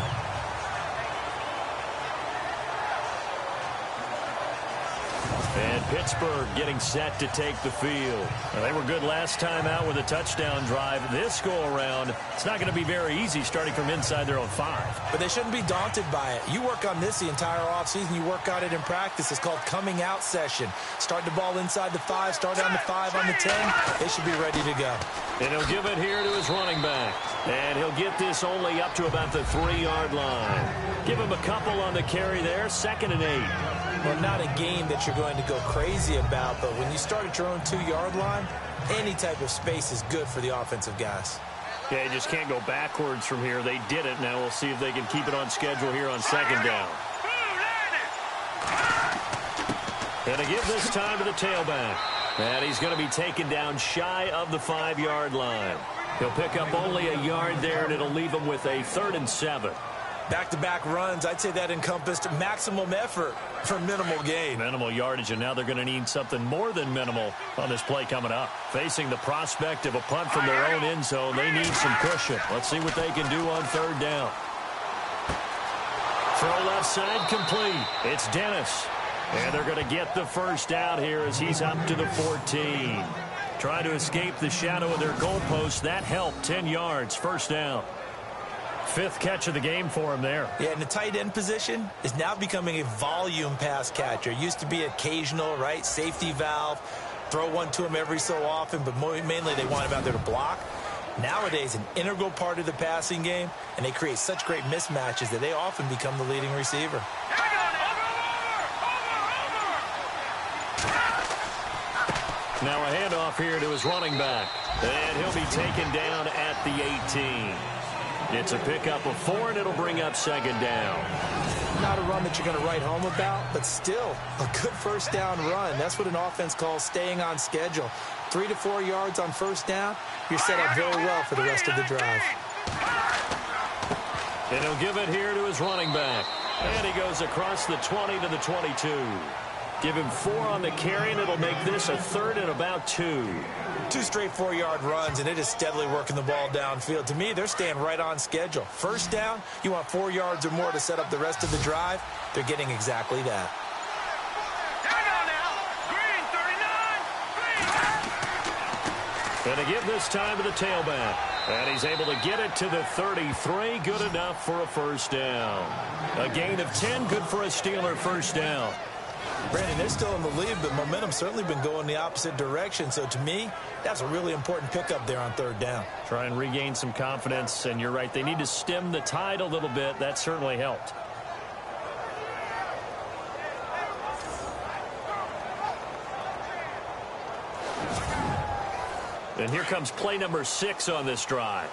And Pittsburgh getting set to take the field. Now, they were good last time out with a touchdown drive. This go-around, it's not going to be very easy starting from inside their own 5. But they shouldn't be daunted by it. You work on this the entire offseason. You work on it in practice. It's called coming out session. Start the ball inside the 5, start on the 5, on the 10. They should be ready to go. And he'll give it here to his running back. And he'll get this only up to about the 3-yard line. Give him a couple on the carry there. 2nd and 8. Well, not a game that you're going to go crazy about, but when you start at your own 2-yard line, any type of space is good for the offensive guys. Yeah, you just can't go backwards from here. They did it. Now we'll see if they can keep it on schedule here on 2nd down. And to give this time to the tailback. And he's going to be taken down shy of the 5-yard line. He'll pick up only a yard there, and it'll leave him with a 3rd and 7. Back-to-back runs, I'd say that encompassed maximum effort for minimal gain. Minimal yardage, and now they're going to need something more than minimal on this play coming up. Facing the prospect of a punt from their own end zone, they need some cushion. Let's see what they can do on 3rd down. Throw left side complete. It's Dennis. And they're going to get the first out here as he's up to the 14. Trying to escape the shadow of their goalpost. That helped. 10 yards. 1st down. 5th catch of the game for him there. Yeah, and the tight end position is now becoming a volume pass catcher. Used to be occasional, right? Safety valve. Throw one to him every so often, but mainly they want him out there to block. Nowadays, an integral part of the passing game, and they create such great mismatches that they often become the leading receiver. Now a handoff here to his running back. And he'll be taken down at the 18. It's a pickup of 4, and it'll bring up 2nd down. Not a run that you're going to write home about, but still a good 1st down run. That's what an offense calls staying on schedule. 3 to 4 yards on 1st down, you're set up very well for the rest of the drive. And he'll give it here to his running back. And he goes across the 20 to the 22. Give him 4 on the carry, and it'll make this a 3rd and about 2. 2 straight 4-yard runs, and it is steadily working the ball downfield. To me, they're staying right on schedule. 1st down, you want 4 yards or more to set up the rest of the drive. They're getting exactly that. And to give this time to the tailback. And he's able to get it to the 33. Good enough for a 1st down. A gain of 10, good for a Steeler 1st down. Brandon, they're still in the lead, but momentum's certainly been going the opposite direction. So to me, that's a really important pickup there on 3rd down. Try and regain some confidence, and you're right. They need to stem the tide a little bit. That certainly helped. And here comes play number 6 on this drive.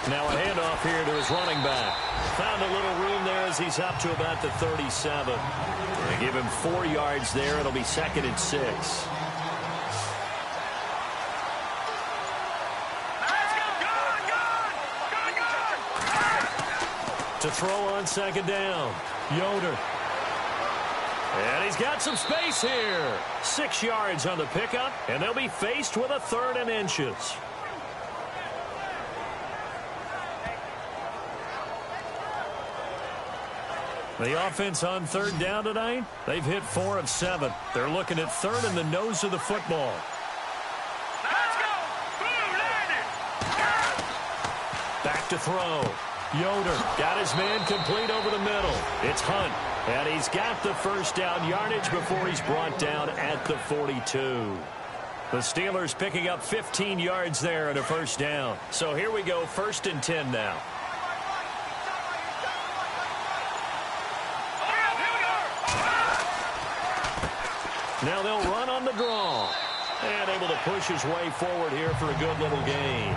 Now a handoff here to his running back. Found a little room there as he's up to about the 37. They give him 4 yards there. It'll be 2nd and 6. To throw on 2nd down. Yoder. And he's got some space here. 6 yards on the pickup, and they'll be faced with a 3rd and inches. The offense on 3rd down tonight, they've hit 4 of 7. They're looking at 3rd in the nose of the football. Let's go! Boom, landed! Back to throw. Yoder got his man complete over the middle. It's Hunt, and he's got the 1st down yardage before he's brought down at the 42. The Steelers picking up 15 yards there and a 1st down. So here we go, 1st and 10 now. Now they'll run on the draw. And able to push his way forward here for a good little gain.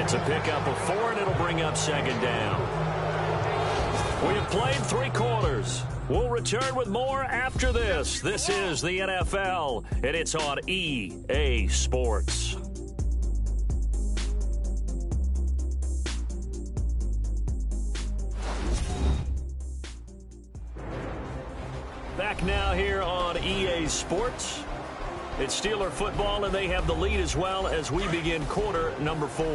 It's a pickup of 4, and it'll bring up 2nd down. We have played 3 quarters. We'll return with more after this. This is the NFL, and it's on EA Sports. Back now here on EA Sports. It's Steeler football, and they have the lead as well as we begin quarter number 4.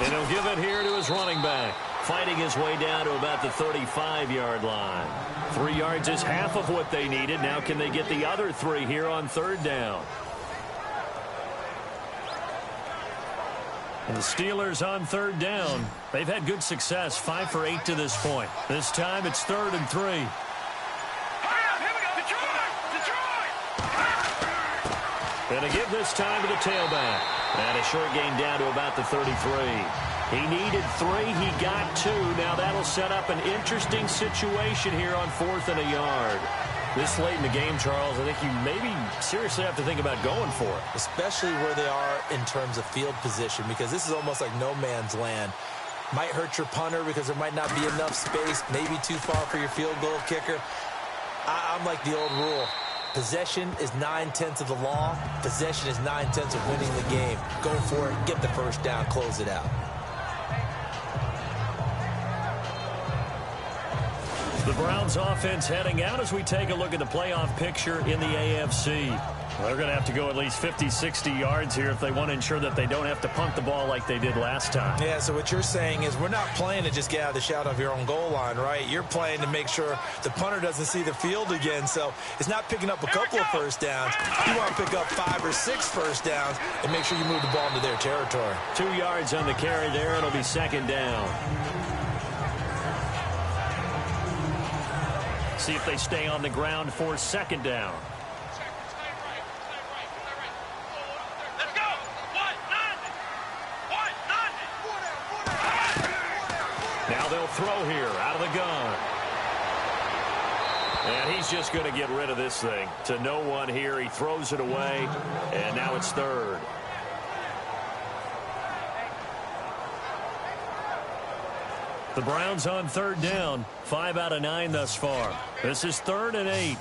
And he'll give it here to his running back, fighting his way down to about the 35-yard line. 3 yards is half of what they needed. Now can they get the other 3 here on 3rd down? And the Steelers on 3rd down. They've had good success, 5 for 8 to this point. This time it's 3rd and 3. Here we go. Detroit! And a give this time to the tailback. And a short gain down to about the 33. He needed 3. He got 2. Now that'll set up an interesting situation here on 4th and a yard. This late in the game, Charles, I think you maybe seriously have to think about going for it. Especially where they are in terms of field position, because this is almost like no man's land. Might hurt your punter because there might not be enough space, maybe too far for your field goal kicker. I'm like the old rule. Possession is 9/10 of the law. Possession is 9/10 of winning the game. Go for it, get the 1st down, close it out. The Browns offense heading out as we take a look at the playoff picture in the AFC. They're going to have to go at least 50, 60 yards here if they want to ensure that they don't have to punt the ball like they did last time. Yeah, so what you're saying is we're not playing to just get out of the shadow of your own goal line, right? You're playing to make sure the punter doesn't see the field again. So it's not picking up a couple of 1st downs. You want to pick up 5 or 6 1st downs and make sure you move the ball into their territory. 2 yards on the carry there. It'll be 2nd down. See if they stay on the ground for 2nd down. Let's go! Now they'll throw here out of the gun. And he's just going to get rid of this thing. To no one here. He throws it away. And now it's 3rd. The Browns on 3rd down. 5 out of 9 thus far. This is 3rd and 8. Here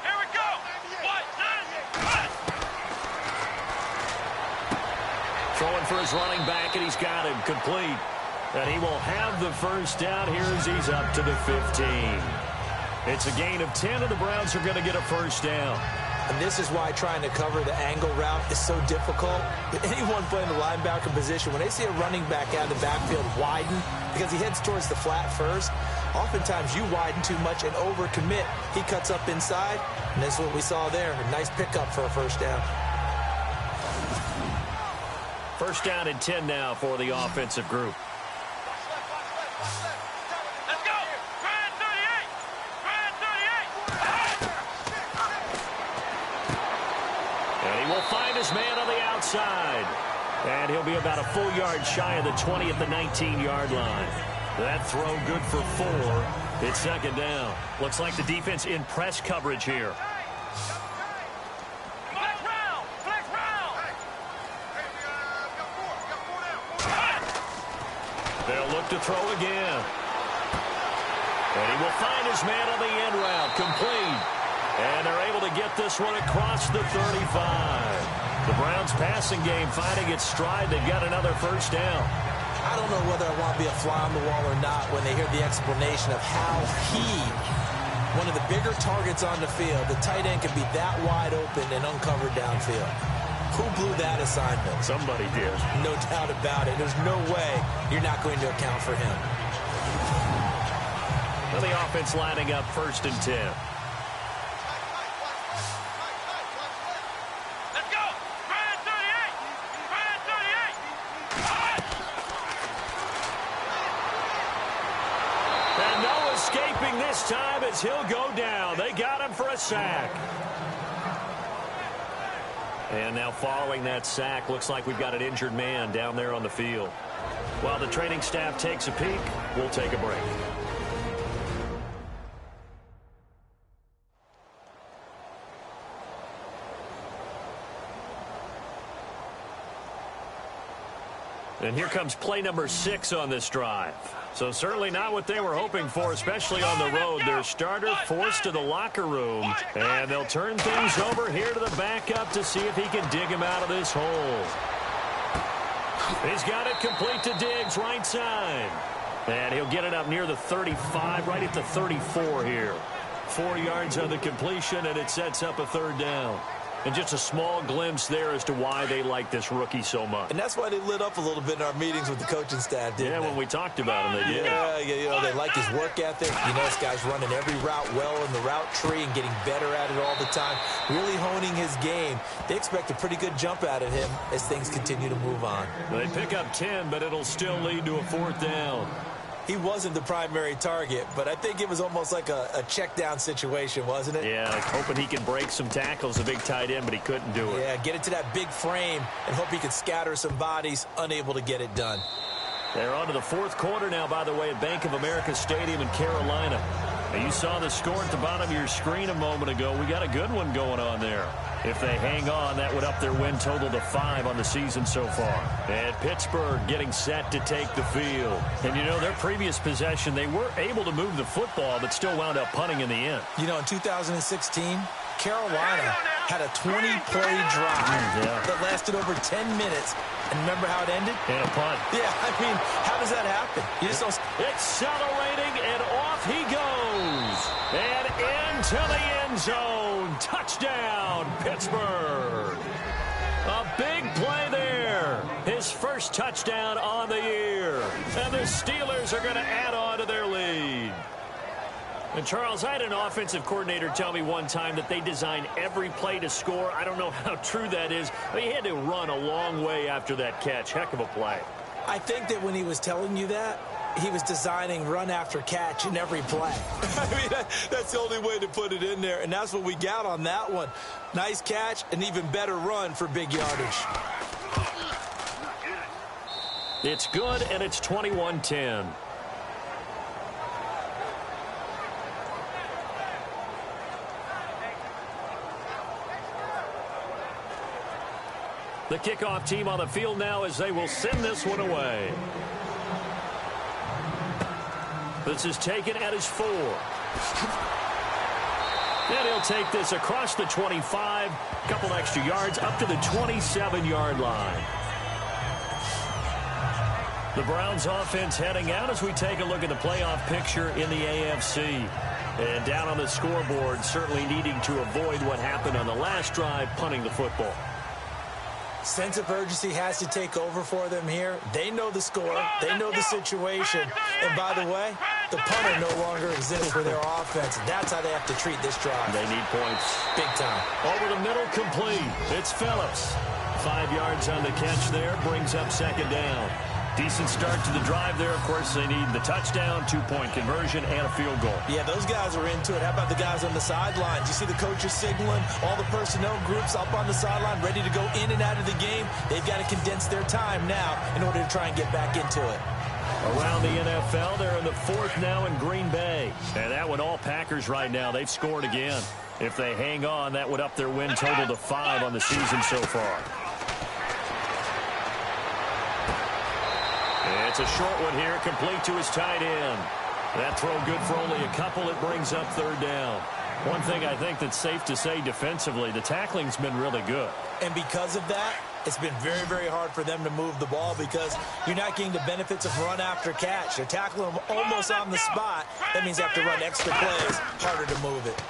we go! Throwing for his running back, and he's got him complete. And he will have the 1st down here as he's up to the 15. It's a gain of 10, and the Browns are going to get a 1st down. And this is why trying to cover the angle route is so difficult. Anyone playing the linebacker position, when they see a running back out of the backfield widen, because he heads towards the flat first, oftentimes you widen too much and overcommit. He cuts up inside, and that's what we saw there. A nice pickup for a 1st down. 1st down and 10 now for the offensive group. Let's go! Grand 38! Grand 38! And he will find his man on the outside. And he'll be about a full yard shy of the 20 at the 19-yard line. That throw good for 4. It's 2nd down. Looks like the defense in press coverage here. Flex round! Flex round! They'll look to throw again. And he will find his man on the end route, complete. And they're able to get this one across the 35. The Browns passing game finding its stride. They've got another first down. I don't know whether I want to be a fly on the wall or not when they hear the explanation of how one of the bigger targets on the field, the tight end, can be that wide open and uncovered downfield. Who blew that assignment? Somebody did. No doubt about it. There's no way you're not going to account for him. Well, the offense lining up 1st and 10. Let's go. Grind 38. Grind 38. And no escaping this time as he'll go down. They got him for a sack. And now following that sack, looks like we've got an injured man down there on the field. While the training staff takes a peek, we'll take a break. And here comes play number 6 on this drive. So certainly not what they were hoping for, especially on the road. Their starter forced to the locker room. And they'll turn things over here to the backup to see if he can dig him out of this hole. He's got it complete to Diggs, right side. And he'll get it up near the 35, right at the 34 here. 4 yards on the completion, and it sets up a 3rd down. And just a small glimpse there as to why they like this rookie so much. And that's why they lit up a little bit in our meetings with the coaching staff, didn't they? When we talked about him, they did. Yeah, you know, they like his work ethic. You know, this guy's running every route well in the route tree and getting better at it all the time, really honing his game. They expect a pretty good jump out of him as things continue to move on. They pick up 10, but it'll still lead to a 4th down. He wasn't the primary target, but I think it was almost like a check down situation, wasn't it? Yeah, like hoping he could break some tackles, a big tight end, but he couldn't do it. Yeah, get it to that big frame and hope he could scatter some bodies, unable to get it done. They're on to the 4th quarter now, by the way, at Bank of America Stadium in Carolina. Now, you saw the score at the bottom of your screen a moment ago. We got a good one going on there. If they hang on, that would up their win total to 5 on the season so far. And Pittsburgh getting set to take the field. And, you know, their previous possession, they were able to move the football, but still wound up punting in the end. You know, in 2016, Carolina had a 20-play drive that lasted over 10 minutes. And remember how it ended? And a punt. Yeah, I mean, how does that happen? You just don't... Accelerating, and off he goes. And into the end zone. Touchdown, Pittsburgh. A big play there. His first touchdown on the year. And the Steelers are going to add on to their lead. And, Charles, I had an offensive coordinator tell me one time that they design every play to score. I don't know how true that is, but he had to run a long way after that catch. Heck of a play. I think that when he was telling you that, he was designing run after catch in every play. I mean, that's the only way to put it in there, and that's what we got on that one. Nice catch, an even better run for big yardage. It's good, and it's 21-10. The kickoff team on the field now as they will send this one away. This is taken at his 4. And he'll take this across the 25, a couple extra yards up to the 27-yard line. The Browns offense heading out as we take a look at the playoff picture in the AFC. And down on the scoreboard, certainly needing to avoid what happened on the last drive, punting the football. Sense of urgency has to take over for them here. They know the score. They know the situation. And by the way, the punter no longer exists for their offense. That's how they have to treat this drive. They need points. Big time. Over the middle, complete. It's Phillips. 5 yards on the catch there. Brings up 2nd down. Decent start to the drive there. Of course, they need the touchdown, 2-point conversion, and a field goal. Yeah, those guys are into it. How about the guys on the sidelines? You see the coaches signaling, all the personnel groups up on the sideline, ready to go in and out of the game. They've got to condense their time now in order to try and get back into it. Around the NFL, they're in the 4th now in Green Bay. And that one, all Packers right now. They've scored again. If they hang on, that would up their win total to 5 on the season so far. It's a short one here, complete to his tight end. That throw good for only a couple. It brings up 3rd down. One thing I think that's safe to say defensively, the tackling's been really good. And because of that, it's been very, very hard for them to move the ball because you're not getting the benefits of run after catch. They're tackling them almost on the spot. That means they have to run extra plays, harder to move it.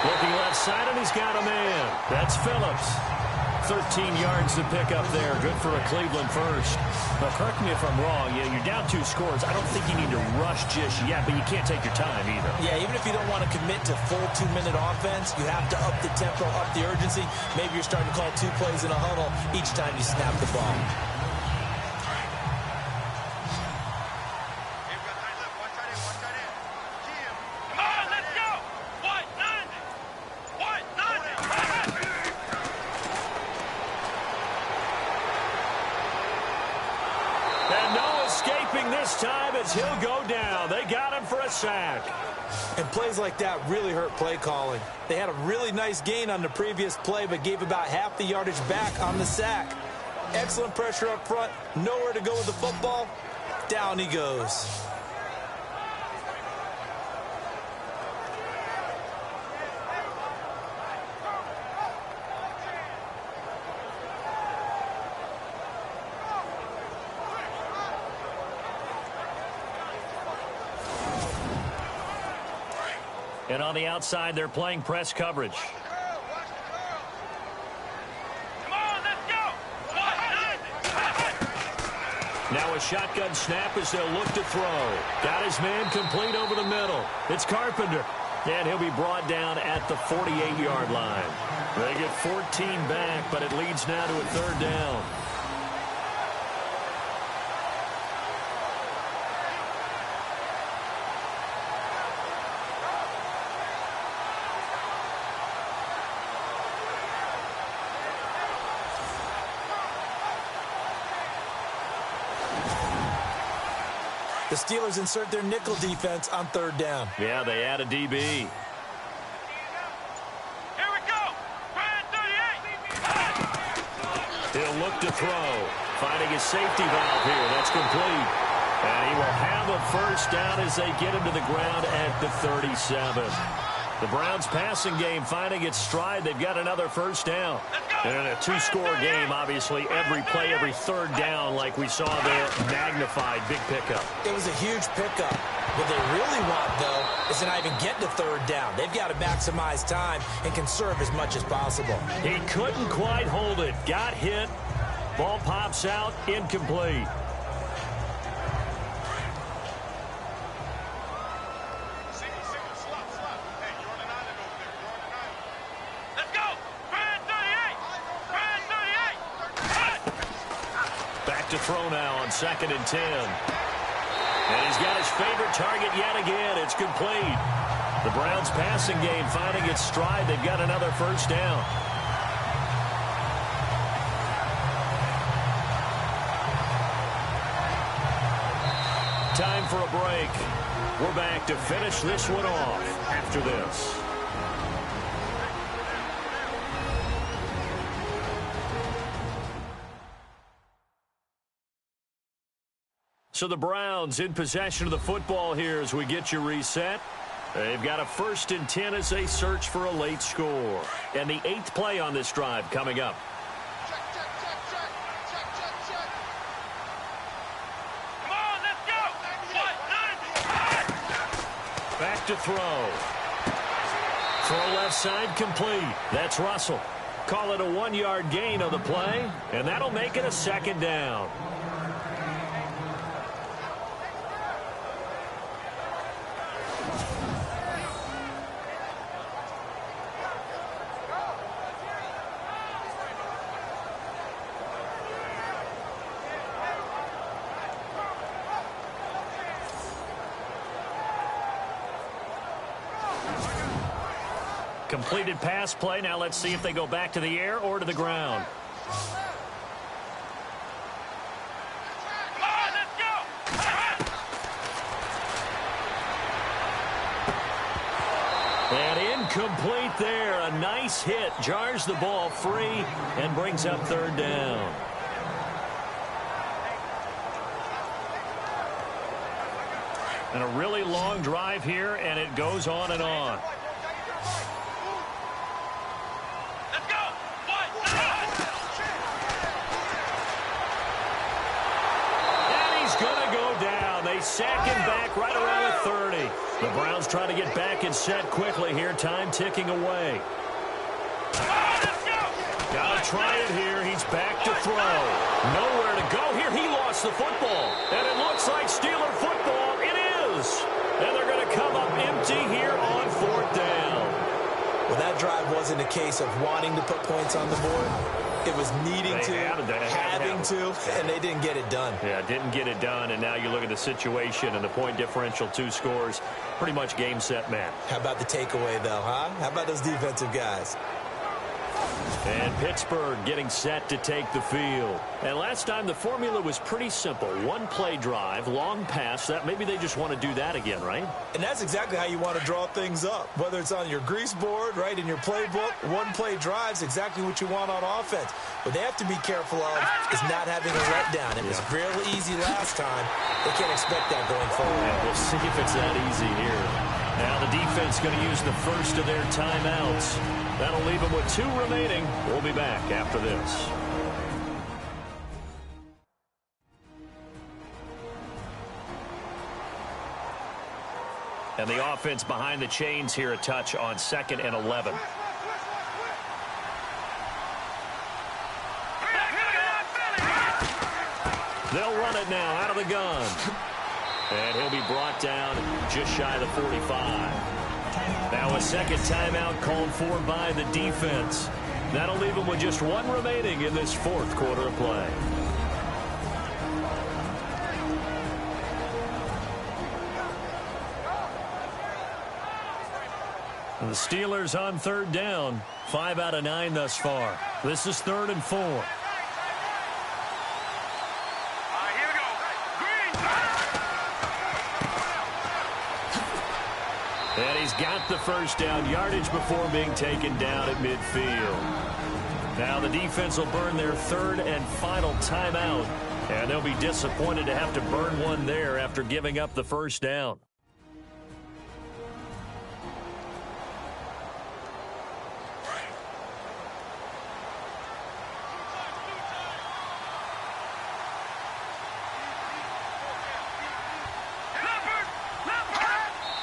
Looking left side, and he's got a man. That's Phillips. 13 yards to pick up there. Good for a Cleveland first. Now, correct me if I'm wrong. Yeah, you're down 2 scores. I don't think you need to rush just yet, but you can't take your time either. Yeah, even if you don't want to commit to full 2-minute offense, you have to up the tempo, up the urgency. Maybe you're starting to call 2 plays in a huddle each time you snap the ball. This time as he'll go down. They got him for a sack. And plays like that really hurt play calling. They had a really nice gain on the previous play, but gave about half the yardage back on the sack. Excellent pressure up front. Nowhere to go with the football. Down he goes. And on the outside, they're playing press coverage. Come on, let's go. Now a shotgun snap as they'll look to throw. Got his man complete over the middle. It's Carpenter. And he'll be brought down at the 48-yard line. They get 14 back, but it leads now to a 3rd down. The Steelers insert their nickel defense on 3rd down. Yeah, they add a DB. Here we go. Brand 38. He'll look to throw. Finding his safety valve here. That's complete. And he will have a 1st down as they get him to the ground at the 37. The Browns passing game finding its stride. They've got another 1st down. And in a 2-score game, obviously, every play, every 3rd down, like we saw there, magnified, big pickup. It was a huge pickup. What they really want, though, is to not even get to 3rd down. They've got to maximize time and conserve as much as possible. He couldn't quite hold it. Got hit. Ball pops out, incomplete. To throw now on 2nd and 10. And he's got his favorite target yet again. It's complete. The Browns passing game finding its stride. They've got another 1st down. Time for a break. We're back to finish this one off after this. So the Browns in possession of the football here as we get you reset. They've got a 1st and 10 as they search for a late score. And the 8th play on this drive coming up. Come on, let's go. Back to throw. Throw left side complete. That's Russell. Call it a 1-yard gain on the play. And that'll make it a 2nd down. Completed pass play. Now let's see if they go back to the air or to the ground. Come on, let's go. And incomplete there. A nice hit. Jars the ball free and brings up 3rd down. And a really long drive here, and it goes on and on. Let's go. And he's going to go down. They sack him back right around the 30. The Browns trying to get back and set quickly here. Time ticking away. Got to try it here. He's back to throw. Nowhere to go here. He lost the football. And it looks like Steeler football. It is. And they're going to come up empty here on 4th down. Well, that drive wasn't a case of wanting to put points on the board. It was needing to, having to, and they didn't get it done. Yeah, didn't get it done, and now you look at the situation and the point differential, 2 scores, pretty much game, set, match. How about the takeaway, though, huh? How about those defensive guys? And Pittsburgh getting set to take the field. And last time the formula was pretty simple. 1-play drive, long pass. That maybe they just want to do that again, right? And that's exactly how you want to draw things up. Whether it's on your grease board, right, in your playbook, 1-play drive's exactly what you want on offense. What they have to be careful of is not having a letdown. It was real easy last time. They can't expect that going forward. Yeah, we'll see if it's that easy here. Now the defense going to use the first of their timeouts. That'll leave them with 2 remaining. We'll be back after this. And the offense behind the chains here a touch on 2nd and 11. They'll run it now out of the gun. And he'll be brought down just shy of the 45. Now a second timeout called for by the defense. That'll leave them with just 1 remaining in this 4th quarter of play. And the Steelers on 3rd down. 5 out of 9 thus far. This is 3rd and 4. And he's got the first down, yardage before being taken down at midfield. Now the defense will burn their 3rd and final timeout, and they'll be disappointed to have to burn one there after giving up the first down.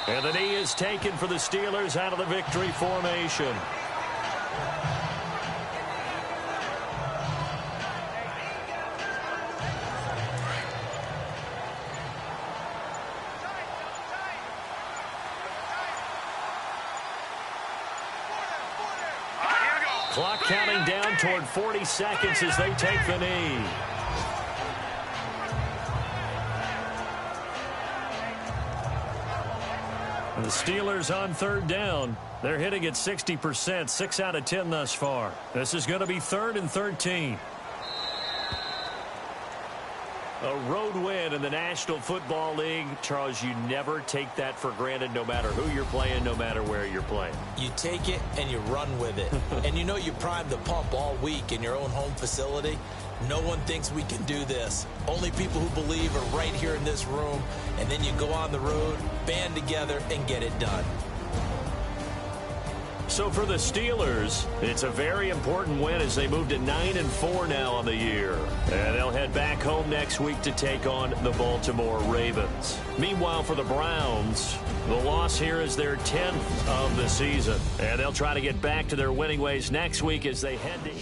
And the knee is taken for the Steelers out of the victory formation. Clock counting down toward 40 seconds as they take the knee. The Steelers on 3rd down. They're hitting at 60%, 6 out of 10 thus far. This is going to be 3rd and 13. A road win in the National Football League. Charles, you never take that for granted no matter who you're playing, no matter where you're playing. You take it and you run with it. And you know you primed the pump all week in your own home facility. No one thinks we can do this. Only people who believe are right here in this room. And then you go on the road, band together, and get it done. So for the Steelers, it's a very important win as they move to 9-4 now on the year. And they'll head back home next week to take on the Baltimore Ravens. Meanwhile, for the Browns, the loss here is their 10th of the season. And they'll try to get back to their winning ways next week as they head to...